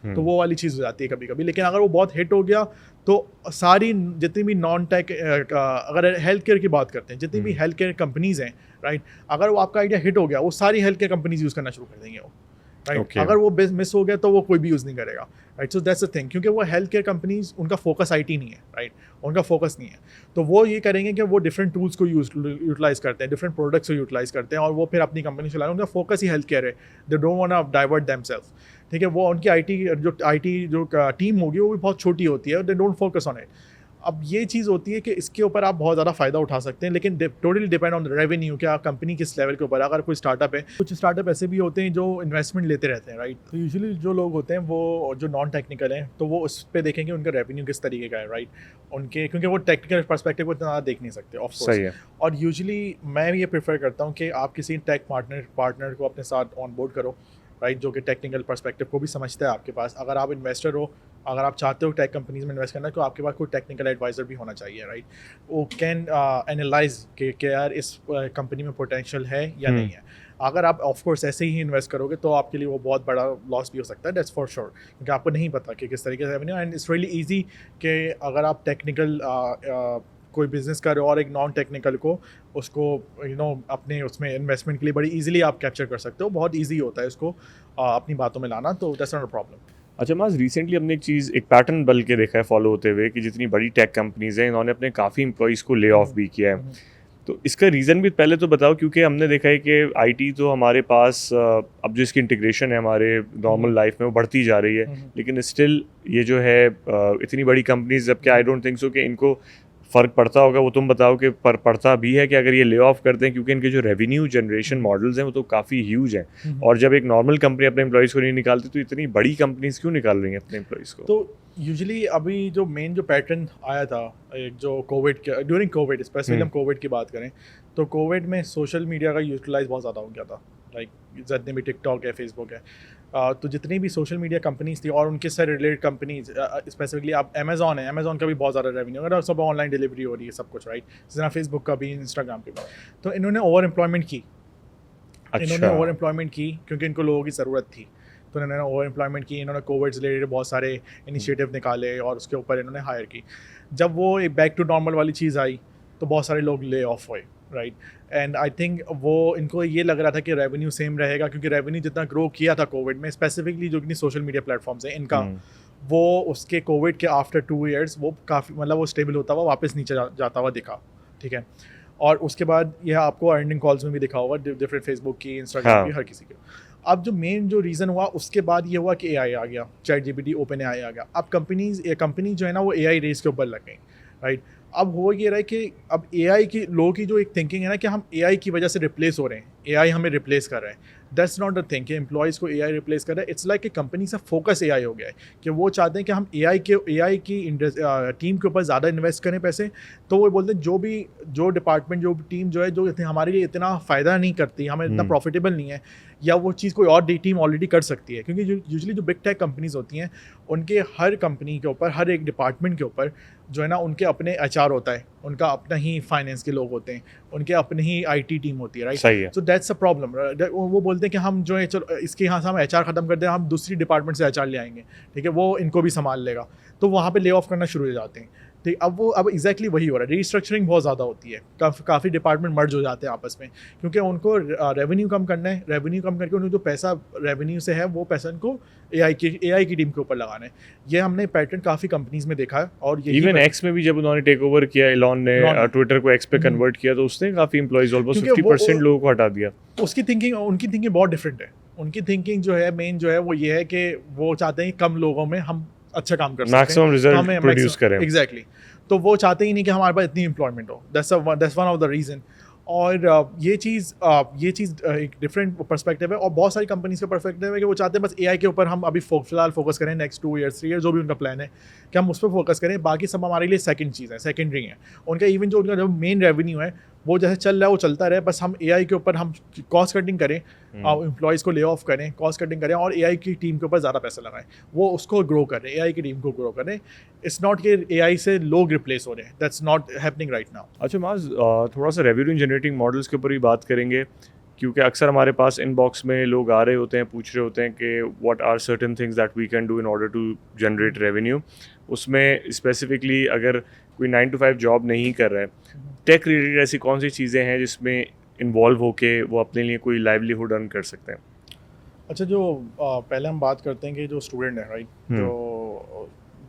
तो वो वाली चीज़ हो जाती है कभी कभी। लेकिन अगर वो बहुत हिट हो गया तो सारी जितनी भी नॉन टेक, अगर हेल्थ केयर की बात करते हैं, जितनी भी हेल्थ केयर कंपनीज़ हैं, राइट, अगर वो आपका आइडिया हिट हो गया, वो सारी हेल्थ केयर कंपनीज यूज़ करना शुरू कर देंगे वो, राइट। Okay. अगर वो मिस हो गया तो वो कोई भी यूज़ नहीं करेगा, right. So that's the thing, क्योंकि वो हेल्थ केयर कंपनीज, उनका फोकस आईटी नहीं है, राइट, उनका फोकस नहीं है, तो वो ये करेंगे कि वो डिफरेंट टूल्स को यूटिलाइज करते हैं, डिफरेंट प्रोडक्ट्स को यूटिलाइज करते हैं, और वो फिर अपनी कंपनी चला रहे हैं, उनका फोकस ही हेल्थ केयर है, they don't want to divert themselves, ठीक है। वो उनकी आईटी जो टीम होगी वो भी बहुत छोटी होती है, they don't focus on it. अब ये चीज़ होती है कि इसके ऊपर आप बहुत ज़्यादा फ़ायदा उठा सकते हैं, लेकिन टोटली डिपेंड ऑन रेवेन्यू, कि आप कंपनी किस लेवल के ऊपर। अगर कोई स्टार्टअप है, कुछ स्टार्टअप ऐसे भी होते हैं जो इन्वेस्टमेंट लेते रहते हैं, राइट। तो यूजुअली जो लोग होते हैं वो जो नॉन टेक्निकल हैं, तो वो उस पर देखेंगे उनका रेवेन्यू किस तरीके का है, राइट, उनके, क्योंकि वो टेक्निकल पर्सपेक्टिव को इतना ज़्यादा देख नहीं सकते, ऑफ कोर्स। सही है। और यूजुअली मैं ये प्रेफर करता हूँ कि आप किसी टेक पार्टनर को अपने साथ ऑन बोर्ड करो, राइट, जो कि टेक्निकल पर्सपेक्टिव को भी समझता है आपके पास। अगर आप इन्वेस्टर हो, अगर आप चाहते हो टेक कंपनीज में इन्वेस्ट करना, तो आपके पास कोई टेक्निकल एडवाइज़र भी होना चाहिए, राइट। वो कैन एनालाइज कि यार इस कंपनी में पोटेंशियल है या नहीं है। अगर आप ऑफ कोर्स ऐसे ही इन्वेस्ट करोगे तो आपके लिए वो बहुत बड़ा लॉस भी हो सकता है, दैट्स फॉर श्योर, क्योंकि आपको नहीं पता कि किस तरीके से revenue, and it's really easy कि अगर आप टेक्निकल कोई बिजनेस कर रहे हो और एक नॉन टेक्निकल को उसको अपने उसमें इन्वेस्टमेंट के लिए बड़ी इजीली आप कैप्चर कर सकते हो, बहुत इजी होता है इसको अपनी बातों में लाना, तो दैट्स नॉट अ प्रॉब्लम। अच्छा माज, रिसेंटली हमने एक पैटर्न बल के देखा है फॉलो होते हुए कि जितनी बड़ी टेक कंपनीज हैं, इन्होंने अपने काफ़ी एम्प्लॉइज़ को ले ऑफ भी किया है। तो इसका रीज़न भी पहले तो बताओ, क्योंकि हमने देखा है कि आईटी तो हमारे पास अब जो इसकी इंटीग्रेशन है हमारे नॉर्मल लाइफ में वो बढ़ती जा रही है, लेकिन स्टिल ये जो है इतनी बड़ी कंपनीज, जबकि आई डोंट थिंक सो कि इनको फ़र्क पड़ता होगा। वो तुम बताओ कि पड़ता भी है कि अगर ये ले ऑफ करते हैं, क्योंकि इनके जो रेवेन्यू जनरेशन मॉडल्स हैं वो तो काफ़ी ह्यूज हैं, और जब एक नॉर्मल कंपनी अपने एम्प्लॉइज़ को नहीं निकालती तो इतनी बड़ी कंपनीज क्यों निकाल रही हैं अपने एम्प्लॉइज़ को? तो यूजुअली अभी जो मेन जो पैटर्न आया था, एक जो कोविड के ड्यूरिंग कोविड, स्पेशली हम कोविड की बात करें, तो कोविड में सोशल मीडिया का यूटिलाइज बहुत ज़्यादा हो गया था, लाइक जितने भी टिकटॉक है, फेसबुक है, तो जितनी भी सोशल मीडिया कंपनीज थी और उनके से रिलेटेड कंपनीज, स्पेसिफिकली आप अमेजॉन है, अमेजॉन का भी बहुत ज़्यादा रेवेन्यू, अगर सब ऑनलाइन डिलीवरी हो रही है सब कुछ, राइट, जिस तरह फेसबुक का भी, इंस्टाग्राम पे भी, तो इन्होंने ओवर एम्प्लॉयमेंट की। इन्होंने ओवर एम्प्लॉयमेंट की क्योंकि इनको लोगों की ज़रूरत थी, तो इन्होंने ओवर एम्प्लॉयमेंट की। इन्होंने कोविड से रिलेटेड बहुत सारे इनिशिएटिव निकाले और उसके ऊपर इन्होंने हायर की। जब वो एक बैक टू नॉर्मल वाली चीज़ आई तो बहुत सारे लोग ले ऑफ हुए, राइट। एंड आई थिंक वो इनको ये लग रहा था कि रेवेन्यू सेम रहेगा, क्योंकि रेवेन्यू जितना ग्रो किया था कोविड में, स्पेसिफिकली जो कि सोशल मीडिया प्लेटफॉर्म्स हैं इनका, वो उसके कोविड के आफ्टर 2 years वो काफ़ी, मतलब वो स्टेबल होता हुआ वापस नीचे जाता हुआ दिखा, ठीक है। और उसके बाद यह आपको अर्निंग कॉल्स में भी दिखा होगा, डिफरेंट फेसबुक की, इंस्टाग्राम की, हर किसी के। अब जो मेन जो रीज़न हुआ उसके बाद ये हुआ कि एआई आ गया, ChatGPT, OpenAI आ गया। अब कंपनी जो है ना वो एआई रेस के ऊपर लग गई, राइट। अब हो ये रहा है कि अब एआई की लोगों की जो एक थिंकिंग है ना कि हम एआई की वजह से रिप्लेस हो रहे हैं, एआई हमें रिप्लेस कर रहा है, दैट्स नॉट द थिंग कि एम्प्लॉयज़ को एआई रिप्लेस कर रहा है। इट्स लाइक कि कंपनी से फोकस एआई हो गया है, कि वो चाहते हैं कि हम एआई की टीम के ऊपर ज़्यादा इन्वेस्ट करें पैसे। तो वो बोलते हैं जो डिपार्टमेंट, जो टीम जो है, जो हमारे लिए इतना फ़ायदा नहीं करती, हमें इतना प्रॉफिटेबल नहीं है, या वो चीज़ कोई और टीम ऑलरेडी कर सकती है, क्योंकि यूजुअली जो बिग टेक कंपनीज होती हैं उनके हर कंपनी के ऊपर, हर एक डिपार्टमेंट के ऊपर जो है ना, उनके अपने HR होता है, उनका अपना ही फाइनेंस के लोग होते हैं, उनके अपनी ही IT टीम होती है, राइट। सही है। सो दैट्स अ प्रॉब्लम। वो बोलते हैं कि हम जो है, चलो इसके यहाँ से हम HR ख़त्म कर दें, हम दूसरी डिपार्टमेंट से HR ले आएंगे, ठीक है, वो इनको भी संभाल लेगा, तो वहाँ पे ले ऑफ करना शुरू हो जाते हैं। ठीक, अब एग्जैक्टली वही हो रहा है, रीस्ट्रक्चरिंग बहुत ज़्यादा होती है, काफ़ी डिपार्टमेंट मर्ज हो जाते हैं आपस में, क्योंकि उनको रेवेन्यू कम करना है, रेवेन्यू कम करके उनको जो पैसा रेवेन्यू से है वो पैसा उनको एआई की टीम के ऊपर लगाना है। ये हमने पैटर्न काफ़ी कंपनीज में देखा है, और इवन एक्स में भी जब उन्होंने टेक ओवर किया, एलॉन ने ट्विटर को एक्स पे कन्वर्ट किया, तो उसने काफ़ी एम्प्लॉइज ऑलमोस्ट 50% लोगों को हटा दिया। उनकी थिंकिंग बहुत डिफरेंट है, उनकी थिंकिंग जो है मेन जो है वो ये है कि वो चाहते हैं कम लोगों में हम अच्छा काम कर मैक्सिमम रिजल्ट प्रोड्यूस करें। एग्जैक्टली, तो वो चाहते ही नहीं कि हमारे पास इतनी एम्प्लॉयमेंट हो। That's one of the reason. और ये चीज़ एक डिफरेंट पर्सपेक्टिव है, और बहुत सारी कंपनीज का पर्सपेक्टिव है कि वो चाहते हैं बस एआई के ऊपर हम अभी फिलहाल फोकस करें, नेक्स्ट 2 ईयर्स 3 ईयर्स जो भी उनका प्लान है कि हम उस पर फोकस करें, बाकी सब हमारे लिए सेकंड चीज़ है, सेकेंडरी है। उनका इवन जो उनका जो मेन रेवेन्यू है वो जैसे चल रहा है वो चलता रहे, बस हम एआई के ऊपर हम कॉस्ट कटिंग करें, एम्प्लॉयज़ को ले ऑफ करें, कॉस्ट कटिंग करें और एआई की टीम के ऊपर ज़्यादा पैसा लगाएं, वो उसको ग्रो करें, एआई की टीम को ग्रो करें। इट्स नॉट कि एआई से लोग रिप्लेस हो रहे हैं, that's not happening right now. अच्छा माज, थोड़ा सा रेवेन्यू जनरेटिंग मॉडल्स के ऊपर भी बात करेंगे, क्योंकि अक्सर हमारे पास इनबॉक्स में लोग आ रहे होते हैं, पूछ रहे होते हैं कि what are certain things that we can do in order to generate revenue. उसमें स्पेसिफिकली अगर कोई 9 to 5 जॉब नहीं कर रहा है, टेक रिलेटेड ऐसी कौन सी चीज़ें हैं जिसमें इन्वॉल्व होके वो अपने लिए कोई लाइवलीहुड अर्न कर सकते हैं? अच्छा, जो पहले हम बात करते हैं कि जो स्टूडेंट है राइट,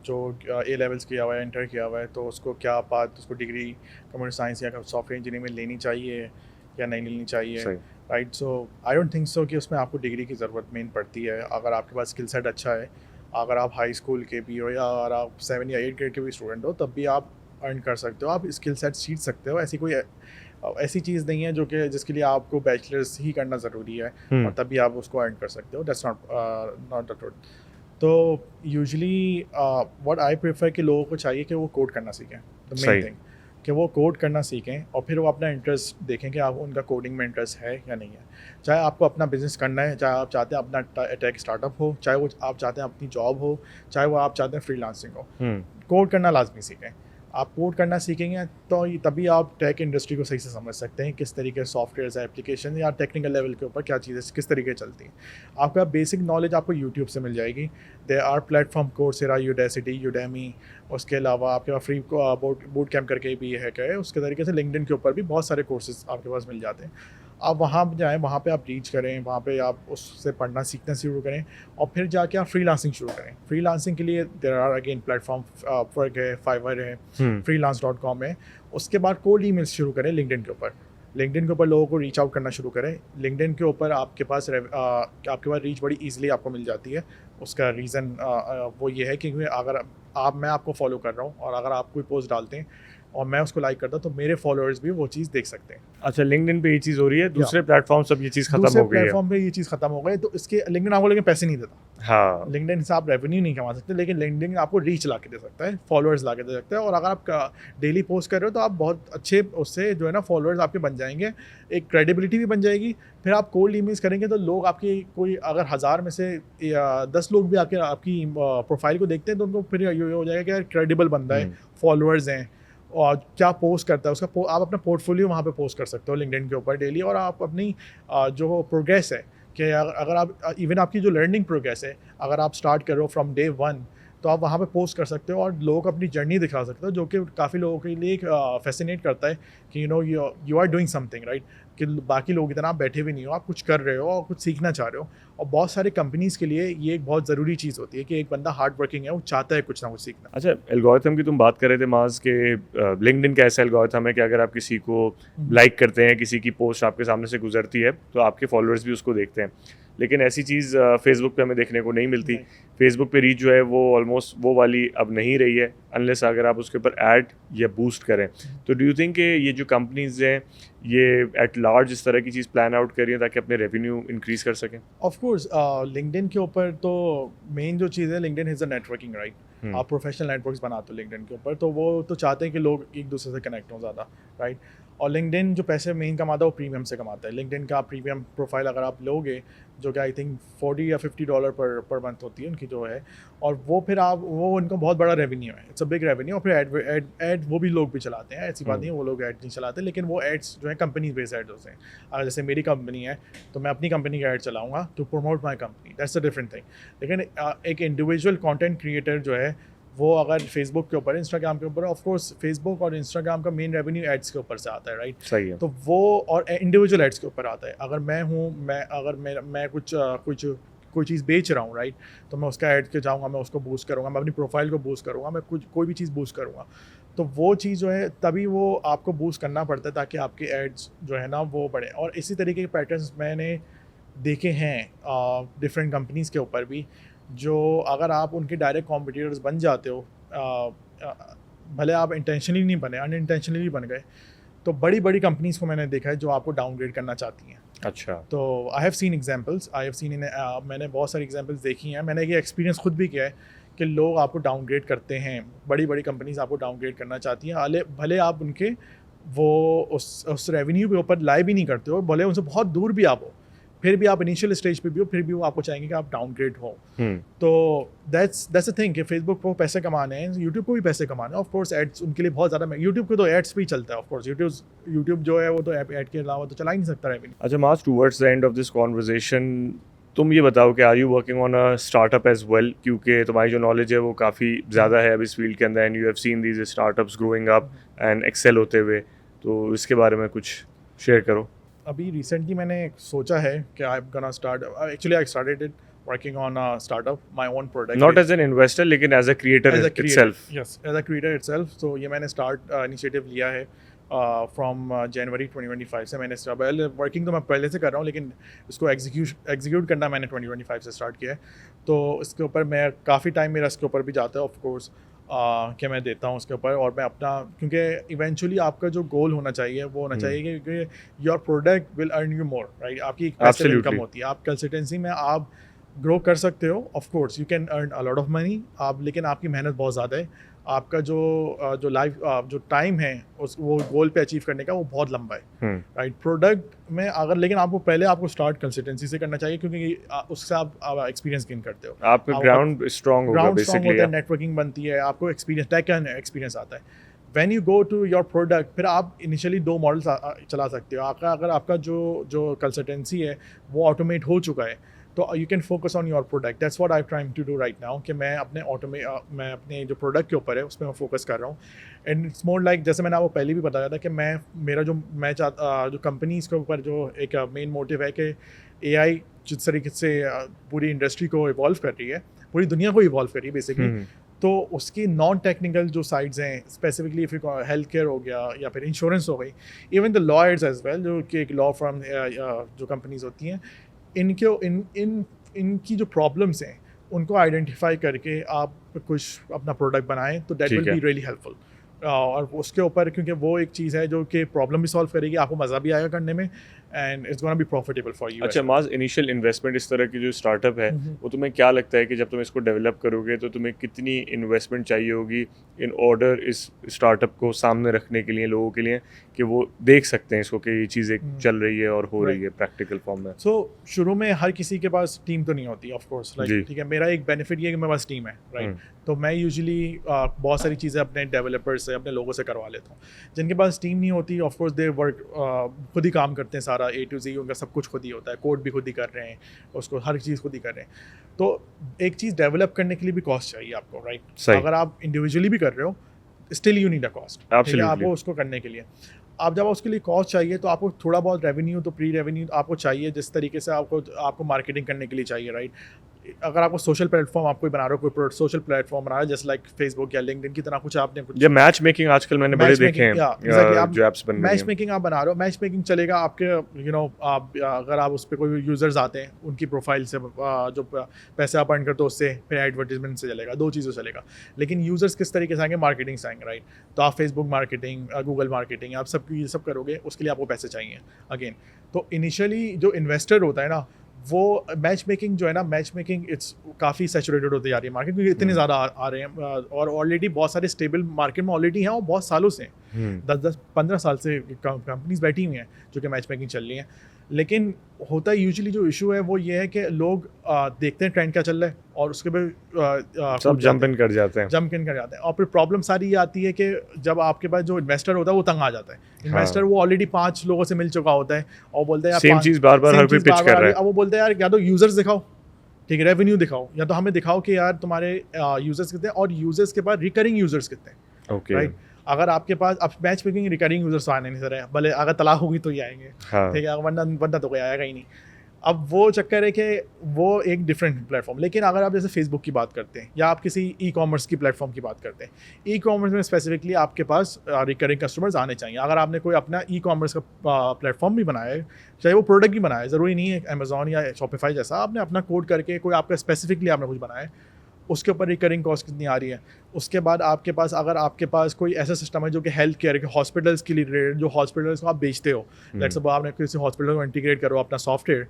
जो ए लेवल्स किया हुआ है, इंटर किया हुआ है, तो उसको क्या बात, उसको डिग्री कंप्यूटर साइंस या सॉफ्टवेयर इंजीनियरिंग में लेनी चाहिए या नहीं लेनी चाहिए, right. So I don't think so कि उसमें आपको डिग्री की ज़रूरत मेन पड़ती है। अगर आपके पास स्किल सेट अच्छा है, अगर आप हाई स्कूल के भी हो या अगर आप 7 या 8 ग्रेड के भी स्टूडेंट हो, तब भी आप अर्न कर सकते हो, आप स्किल सेट सीख सकते हो। ऐसी कोई ऐसी चीज़ नहीं है जो कि जिसके लिए आपको बैचलर्स ही करना ज़रूरी है और तभी आप उसको अर्न कर सकते हो। That's not the truth. तो यूजुअली व्हाट आई प्रेफर कि लोगों को चाहिए कि वो कोड करना सीखें, द मेन थिंग कि वो कोड करना सीखें और फिर वो अपना इंटरेस्ट देखें कि आप उनका कोडिंग में इंटरेस्ट है या नहीं है। चाहे आपको अपना बिजनेस करना है, चाहे आप चाहते हैं अपना टेक स्टार्टअप हो, चाहे वो आप चाहते हैं अपनी जॉब हो, चाहे वो आप चाहते हैं फ्रीलांसिंग हो, कोड करना लाजमी सीखें। आप कोड करना सीखेंगे तो तभी आप टेक इंडस्ट्री को सही से समझ सकते हैं, किस तरीके से सॉफ्टवेयर एप्लीकेशन या टेक्निकल लेवल के ऊपर क्या चीज़ें किस तरीके चलती हैं। आपका बेसिक नॉलेज आपको यूट्यूब से मिल जाएगी। There are platform Coursera, Udacity, Udemy, उसके अलावा आपके पास फ्री बूट कैम्प करके भी है क्या है, उसके तरीके से लिंक्डइन के ऊपर भी बहुत सारे कोर्सेज आपके पास मिल जाते हैं। आप वहाँ जाएँ, वहाँ पे आप रीच करें, वहाँ पे आप उससे पढ़ना सीखना शुरू करें और फिर जाके आप फ्रीलांसिंग शुरू करें। फ्रीलांसिंग के लिए there are again platform, Upwork है, फाइवर है, freelance.com है। उसके बाद कोल्ड ईमेल्स शुरू करें लिंक्डइन के ऊपर। लिंक्डइन के ऊपर लोगों को रीच आउट करना शुरू करें। लिंक्डइन के ऊपर आपके पास रीच बड़ी ईजिली आपको मिल जाती है। उसका रीज़न वो ये है कि अगर मैं आपको फॉलो कर रहा हूँ और अगर आप कोई पोस्ट डालते हैं और मैं उसको लाइक करता हूँ तो मेरे फॉलोअर्स भी वो चीज़ देख सकते हैं। अच्छा, लिंक्डइन पे ये चीज़ हो रही है, दूसरे प्लेटफॉर्म सब ये चीज़ खत्म हो गई है। दूसरे प्लेटफॉर्म पे ये चीज़ खत्म हो गई, तो इसके लिंक्डइन आपको लेकिन पैसे नहीं देता। हाँ, लिंक्डइन से आप रेवेन्यू नहीं कमा सकते, लेकिन लिंक्डइन आपको रीच ला के दे सकता है, फॉलोअर्स ला के दे सकता है। और अगर आप डेली पोस्ट कर रहे हो तो आप बहुत अच्छे उससे जो है ना फॉलोअर्स आपके बन जाएंगे, एक क्रेडिबिलिटी भी बन जाएगी। फिर आप कोल्ड ईमेल्स करेंगे तो लोग आपकी कोई अगर 1000 में से 10 लोग भी आपकी प्रोफाइल को देखते हैं तो उनको फिर ये हो जाएगा कि यार क्रेडिबल बंदा है, फॉलोअर्स हैं और क्या पोस्ट करता है उसका आप अपना पोर्टफोलियो वहाँ पे पोस्ट कर सकते हो लिंक्डइन के ऊपर डेली। और आप अपनी जो प्रोग्रेस है कि अगर आप इवन आपकी जो लर्निंग प्रोग्रेस है, अगर आप स्टार्ट कर रहे हो फ्रॉम डे 1 तो आप वहाँ पे पोस्ट कर सकते हो और लोगों को अपनी जर्नी दिखा सकते हो, जो कि काफ़ी लोगों के लिए फैसिनेट करता है कि you are doing something right, कि बाकी लोग इतना आप बैठे भी नहीं हो, आप कुछ कर रहे हो और कुछ सीखना चाह रहे हो। और बहुत सारे कंपनीज़ के लिए ये एक बहुत ज़रूरी चीज़ होती है कि एक बंदा हार्ड वर्किंग है, वो चाहता है कुछ ना कुछ सीखना। अच्छा, एल्गोरिथम की तुम बात कर रहे थे माज के, लिंक्डइन का ऐसा एल्गोरिथम है कि अगर आप किसी को लाइक करते हैं, किसी की पोस्ट आपके सामने से गुजरती है तो आपके फॉलोअर्स भी उसको देखते हैं, लेकिन ऐसी चीज़ फेसबुक पे हमें देखने को नहीं मिलती। फेसबुक पे रीच जो है वो ऑलमोस्ट वो वाली अब नहीं रही है, अनलेस अगर आप उसके ऊपर ऐड या बूस्ट करें। तो डू यू थिंक कि ये जो कंपनीज हैं ये एट लार्ज इस तरह की चीज़ प्लान आउट करिए ताकि अपने रेवेन्यू इंक्रीज कर सकें? ऑफ कोर्स लिंक्डइन के ऊपर तो मेन जो चीज़ है, LinkedIn is a networking right. आप प्रोफेशनल नेटवर्क्स बनाते हो लिंक्डइन के ऊपर, तो वो तो चाहते हैं कि लोग एक दूसरे से कनेक्ट हों ज़्यादा, राइट। और लिंक्डइन जो पैसे मेन कमाता है वो प्रीमियम से कमाता है। लिंक्डइन का प्रीमियम प्रोफाइल अगर आप लोगे, जो कि आई थिंक $40 या $50 पर मंथ होती है उनकी जो है, और वो फिर वो उनका बहुत बड़ा रेवेन्यू है, इट्स अ बिग रेवेन्यू। और फिर एड वो भी लोग भी चलाते हैं, ऐसी बात नहीं है वो लोग ऐड नहीं चलाते, लेकिन वो एड्स जो है कंपनी बेस्ड एड्स होते हैं। अगर जैसे मेरी कंपनी है तो मैं अपनी कंपनी का एड चलाऊँगा to promote my company, that's a different thing. लेकिन एक इंडिविजुअल कॉन्टेंट क्रिएटर जो है वो अगर फेसबुक के ऊपर, इंस्टाग्राम के ऊपर, ऑफ कोर्स फेसबुक और इंस्टाग्राम का मेन रेवेन्यू एड्स के ऊपर से आता है, राइट। सही है। तो वो और इंडिविजुअल एड्स के ऊपर आता है। अगर मैं कोई चीज़ बेच रहा हूँ, राइट, तो मैं उसका ऐड के जाऊँगा, मैं उसको बूस्ट करूँगा, मैं अपनी प्रोफाइल को बूस्ट करूँगा, मैं कोई भी चीज़ बूस्ट करूँगा, तो वो चीज़ जो है तभी वो आपको बूस्ट करना पड़ता है ताकि आपके एड्स जो है ना वो बढ़े। और इसी तरीके के पैटर्न्स मैंने देखे हैं डिफरेंट कंपनीज़ के ऊपर भी, जो अगर आप उनके डायरेक्ट कॉम्पिटिटर्स बन जाते हो, भले आप इंटेंशनली नहीं बने, अनइंटेंशनली बन गए, तो बड़ी बड़ी कंपनीज़ को मैंने देखा है जो आपको डाउनग्रेड करना चाहती हैं। अच्छा। तो आई हैव सीन एग्जांपल्स, मैंने बहुत सारी एग्जांपल्स देखी हैं, मैंने ये एक्सपीरियंस खुद भी किया है कि लोग आपको डाउनग्रेड करते हैं, बड़ी बड़ी कंपनीज आपको डाउनग्रेड करना चाहती हैं, भले आप उनके वो उस रेवेन्यू के ऊपर लाई भी नहीं करते हो, भले उनसे बहुत दूर भी आप हो, फिर भी आप इनिशियल स्टेज पे भी हो, फिर भी वो आपको चाहेंगे कि आप डाउनग्रेड हो। तो दैट्स अ थिंग कि फेसबुक को पैसे कमाने हैं, यूट्यूब को भी पैसे कमाने हैं। ऑफ कोर्स एड्स उनके लिए बहुत ज़्यादा, यूट्यूब को तो एड्स पे ही चलता है। ऑफ कोर्स यूट्यूब जो है वो तो एड के अलावा तो चला ही नहीं सकता रेवेन्यू। अच्छा Maaz, towards the end of this conversation तुम ये बताओ कि are you working on a startup as well, क्योंकि तुम्हारी जो नॉलेज है वो काफ़ी ज़्यादा है अब इस फील्ड के अंदर, and you have seen these startups growing up and excel होते हुए, तो इसके बारे में कुछ शेयर करो। अभी रिसेंटली मैंने सोचा है कि I am gonna start, actually I started it working on a startup, my own product, not as an investor लेकिन as a creator itself. Yes, as a creator itself. तो ये मैंने इनिशिएटिव लिया है फ्रॉम जनवरी 2025 से। मैंने working तो मैं पहले से कर रहा हूँ, लेकिन इसको एग्जीक्यूट करना मैंने 2025 से स्टार्ट किया है। तो इसके ऊपर मैं काफ़ी टाइम मेरा इसके ऊपर भी जाता है ऑफ कोर्स, कि मैं देता हूँ उसके ऊपर, और मैं अपना, क्योंकि इवेंचुअली आपका जो गोल होना चाहिए वो होना चाहिए कि your product will earn you more, right. आपकी एक पैसिव इनकम होती है, आप कंसल्टेंसी में आप ग्रो कर सकते हो, of course you can earn a lot of money, लेकिन आपकी मेहनत बहुत ज़्यादा है, आपका जो लाइफ जो टाइम है वो गोल पे अचीव करने का वो बहुत लंबा है, राइट। प्रोडक्ट में अगर, लेकिन आपको स्टार्ट कंसल्टेंसी से करना चाहिए, क्योंकि उससे आप एक्सपीरियंस गेन करते हो, आपका ग्राउंड स्ट्रांग होगा बेसिकली, होता है, नेटवर्किंग बनती है, आपको एक्सपीरियंस, टेक का एक्सपीरियंस आता है। When you go to your product, फिर आप इनिशियली 2 मॉडल्स चला सकते हो। अगर आपका जो कंसल्टेंसी है वो ऑटोमेट हो चुका है, तो you can focus on your product. That's what I am trying to do right now, कि मैं अपने जो प्रोडक्ट के ऊपर है उस पर मैं फोकस कर रहा हूँ। एंड इट्स मोर लाइक, जैसे मैंने आपको पहले भी बताया था कि मेरा जो कंपनीज़ के ऊपर जो एक मेन मोटिव है कि AI जिस तरीके से पूरी इंडस्ट्री को इवॉल्व कर रही है, पूरी दुनिया को इवॉल्व कर रही है बेसिकली, तो उसकी नॉन टेक्निकल जो साइड्स हैं, स्पेसिफिकली इफ हेल्थ केयर हो गया या फिर इंश्योरेंस हो गई, even the lawyers as well, जो कि एक लॉ फर्म जो कंपनीज होती हैं, इनकी जो प्रॉब्लम्स हैं उनको आइडेंटिफाई करके आप कुछ अपना प्रोडक्ट बनाएं, तो that will be really helpful. और उसके ऊपर, क्योंकि वो एक चीज़ है जो कि प्रॉब्लम भी सॉल्व करेगी, आपको मज़ा भी आएगा करने में, and it's gonna be profitable for you. अच्छा माज, इनिशियल इन्वेस्टमेंट इस तरह की जो स्टार्टअप है वो तुम्हें क्या लगता है कि जब तुम इसको डेवलप करोगे तो तुम्हें कितनी इन्वेस्टमेंट चाहिए होगी इन ऑर्डर इस स्टार्टअप को सामने रखने के लिए, लोगों के लिए, कि वो देख सकते हैं इसको कि ये चीज़ें चल रही है और हो रही है प्रैक्टिकल फॉर्म में? सो शुरू में हर किसी के पास टीम तो नहीं होती, ऑफ कोर्स, राइट, ठीक है। मेरा एक बेनिफिट ये है कि मेरे पास टीम है, राइट। तो मैं यूजुअली बहुत सारी चीज़ें अपने डेवलपर्स से, अपने लोगों से करवा लेता हूँ। जिनके पास टीम नहीं होती, ऑफ कोर्स दे वर्क खुद ही काम करते हैं, सारा A to Z उनका सब कुछ खुद ही होता है, कोड भी खुद ही कर रहे हैं, उसको हर चीज़ खुद ही कर रहे हैं। तो एक चीज़ डेवलप करने के लिए भी कॉस्ट चाहिए आपको, राइट। अगर आप इंडिविजुअली भी कर रहे हो, still you need a cost, आपको उसको करने के लिए। आप जब उसके लिए कॉस्ट चाहिए तो आपको थोड़ा बहुत रेवेन्यू, तो प्री रेवेन्यू आपको चाहिए, जिस तरीके से आपको मार्केटिंग करने के लिए चाहिए, राइट। अगर आपको सोशल प्लेटफॉर्म आपको बना रहे हो, कोई सोशल प्लेटफॉर्म बना रहा है, जैसे लाइक फेसबुक या लिंक्डइन की तरह कुछ आपने कुछ, ये मैच मेकिंग आजकल मैंने बड़े देखे हैं, जो एप्स बन रही हैं, मैच मेकिंग आप बना रहे हो, मैच मेकिंग चलेगा आपके, आप अगर आप उस पर कोई यूजर्स आते हैं, उनकी प्रोफाइल से जो पैसे आप अर्न करते हो उससे, फिर एडवर्टीजमेंट से चलेगा, 2 चीज़ों से चलेगा। लेकिन यूजर्स किस तरीके से आएंगे, मार्केटिंग से आएंगे, राइट। तो आप फेसबुक मार्केटिंग, गूगल मार्केटिंग, आप सब करोगे, उसके लिए आपको पैसे चाहिए अगेन। तो इनिशियली जो इन्वेस्टर होता है ना, वो मैच मेकिंग जो है ना, मैच मेकिंग इट्स काफ़ी सैचुरेटेड होती जा रही है मार्केट, क्योंकि इतने ज़्यादा आ रहे हैं, और ऑलरेडी बहुत सारे स्टेबल मार्केट में ऑलरेडी हैं, और बहुत सालों से 10-15 साल से कंपनीज बैठी हुई हैं जो कि मैच मेकिंग चल रही हैं। लेकिन होता है यूजुअली जो इशू है वो ये है कि लोग देखते हैं ट्रेंड क्या चल रहा है, और उसके बाद सब जंप इन कर जाते हैं, और फिर प्रॉब्लम सारी ये आती है कि जब आपके पास जो इन्वेस्टर होता है वो तंग आ जाता है। इन्वेस्टर वो ऑलरेडी 5 लोगों से मिल चुका होता है, और बोलते हैं सेम चीज़ बार-बार हर कोई पिच कर रहा है। अब वो बोलते हैं यार, या तो यूजर्स दिखाओ, ठीक है, रेवेन्यू दिखाओ, या तो हमें दिखाओ कि यार तुम्हारे यूजर्स कितने हैं, और यूजर्स के बाद रिकरिंग यूजर्स कितने हैं, राइट। अगर आपके पास अब मैच मेकिंग रिकरिंग यूजर्स आने नहीं सर है, भले अगर तलाक होगी तो ही आएंगे, ठीक है, वरना तो कोई आएगा ही नहीं। अब वो चक्कर है कि वो एक डिफरेंट प्लेटफॉर्म, लेकिन अगर आप जैसे फेसबुक की बात करते हैं या आप किसी ई कॉमर्स की प्लेटफॉर्म की बात करते हैं, ई कॉमर्स में स्पेसिफिकली आपके पास रिकरिंग कस्टमर्स आने चाहिए। अगर आपने कोई अपना ई कॉमर्स का प्लेटफॉर्म भी बनाया है, चाहे वो प्रोडक्ट भी बनाया है, ज़रूरी नहीं है अमेजोन या शॉपिफाई जैसा, आपने अपना कोड करके कोई आपका स्पेसिफिकली आपने कुछ बनाया है, उसके ऊपर रिकरिंग कॉस्ट कितनी आ रही है। उसके बाद आपके पास अगर आपके पास कोई ऐसा सिस्टम है जो कि हेल्थ केयर के हॉस्पिटल्स के लिए रिलेटेड, जो हॉस्पिटल्स को आप बेचते हो, लेट्स सपोज आपने किसी हॉस्पिटल को इंटीग्रेट करो अपना सॉफ्टवेयर,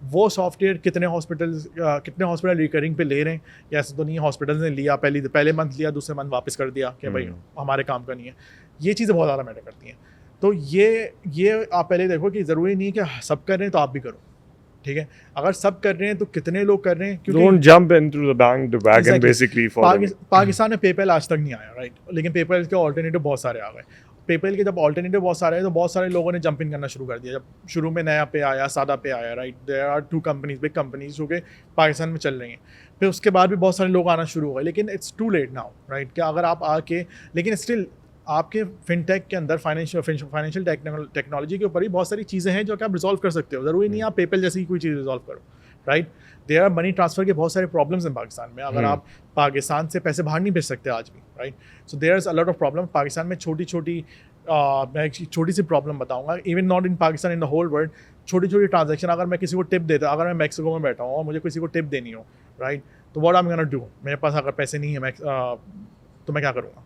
वो सॉफ्टवेयर कितने हॉस्पिटल रिकरिंग पे ले रहे हैं, या ऐसा तो नहीं है हॉस्पिटल्स ने लिया पहले मंथ लिया, दूसरे मंथ वापस कर दिया कि भाई हमारे काम का नहीं है। ये चीज़ें बहुत ज़्यादा मैटर करती हैं। तो ये आप पहले देखो कि ज़रूरी नहीं कि सब कर रहे हैं तो आप भी करो, ठीक है। अगर सब कर रहे हैं तो कितने लोग कर रहे हैं, क्योंकि don't jump into the bandwagon basically for Pakistan में पेपैल आज तक नहीं आया, राइट, लेकिन पेपैल के ऑल्टरनेटिव बहुत सारे आ गए। पेपैल के जब ऑल्टरनेटिव बहुत सारे हैं तो बहुत सारे लोगों ने जंप इन करना शुरू कर दिया। जब शुरू में नया पे आया, सादा पे आया, right, there are 2 companies, big companies जो कि पाकिस्तान में चल रही हैं। फिर उसके बाद भी बहुत सारे लोग आना शुरू हो गए, लेकिन it's too late now, right, कि अगर आप आके, लेकिन स्टिल आपके फिनटेक के अंदर फाइनेंशियल टेक्नोलॉजी के ऊपर ही बहुत सारी चीज़ें हैं जो कि आप रिजॉल्व कर सकते हो। ज़रूरी नहीं आप पेपैल जैसी कोई चीज़ रिजॉल्व करो, right. There are money transfer के बहुत सारे प्रॉब्लम्स हैं पाकिस्तान में। अगर आप पाकिस्तान से पैसे बाहर नहीं भेज सकते आज भी, right, so there is a lot of problem Pakistan में। मैं एक छोटी सी प्रॉब्लम बताऊंगा, even not in Pakistan, in the whole world. छोटी ट्रांजैक्शन, अगर मैं किसी को टिप देता, अगर मैं मैक्सिको में बैठा हूँ और मुझे किसी को टिप देनी हो, राइट, तो what I am gonna do, मेरे पास अगर पैसे नहीं है तो मैं क्या करूँगा।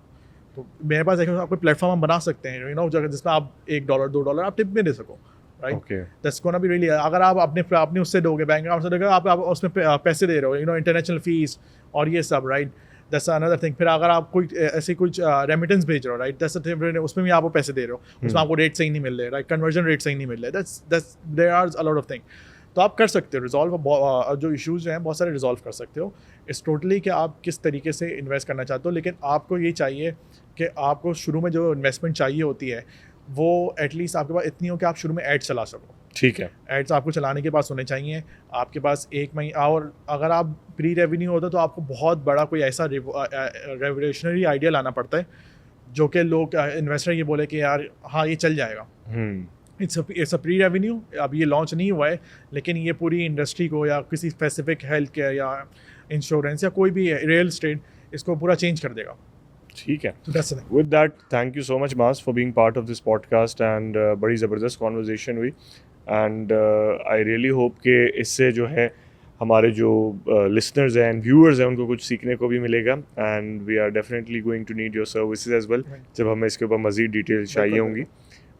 तो मेरे पास कोई प्लेटफॉर्म हम बना सकते हैं, यू नो, जगह जिसमें आप $1 $2 आप टिप में दे सको, right. That's gonna be really, अगर आप अपने उससे दोगे, बैंक अकाउंट से दोगे, आप उसमें पैसे दे रहे हो, यू नो, इंटरनेशनल फीस और ये सब, राइट, दैट्स अनदर थिंग। फिर अगर आप कोई ऐसे कुछ रेमिटेंस भेज रहे हो, राइट, दैट्स उसमें भी आपको पैसे दे रहे हो, उसमें आपको रेट सही नहीं मिल रहे, राइट, कन्वर्जन रेट सही नहीं मिल रहे, that's there are a lot of thing. तो आप कर सकते हो रिजॉल्व, जो इश्यूज़ हैं बहुत सारे रिजॉल्व कर सकते हो। इट्स टोटली कि आप किस तरीके से इन्वेस्ट करना चाहते हो, लेकिन आपको ये चाहिए कि आपको शुरू में जो इन्वेस्टमेंट चाहिए होती है वो एटलीस्ट आपके पास इतनी हो कि आप शुरू में एड चला सको, ठीक है। एड्स आपको चलाने के पास होने चाहिए आपके पास 1 महीना, और अगर आप प्री रेवेन्यू होता तो आपको बहुत बड़ा कोई ऐसा रेवोल्यूशनरी आइडिया लाना पड़ता है जो कि लोग इन्वेस्टर ये बोले कि यार हाँ ये चल जाएगा। इट्स अ प्री रेवेन्यू, अब ये लॉन्च नहीं हुआ है, लेकिन ये पूरी इंडस्ट्री को या किसी स्पेसिफिक हेल्थ केयर या इंश्योरेंस या कोई भी रियल एस्टेट, इसको पूरा चेंज कर देगा। ठीक है। So that's it. With that, thank you so much, Mas, for being part of this podcast and बड़ी ज़बरदस्त conversation हुई and I really hope कि इससे जो है हमारे जो listeners हैं and viewers हैं उनको कुछ सीखने को भी मिलेगा and we are definitely going to need your services as well जब हमें इसके ऊपर मज़ीद डिटेल्स चाहिए होंगी।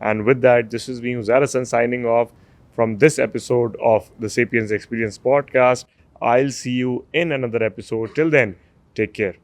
And with that, this is me, Uzair Hassan, signing off from this episode of the Sapiens Experience podcast. I'll see you in another episode. Till then, take care.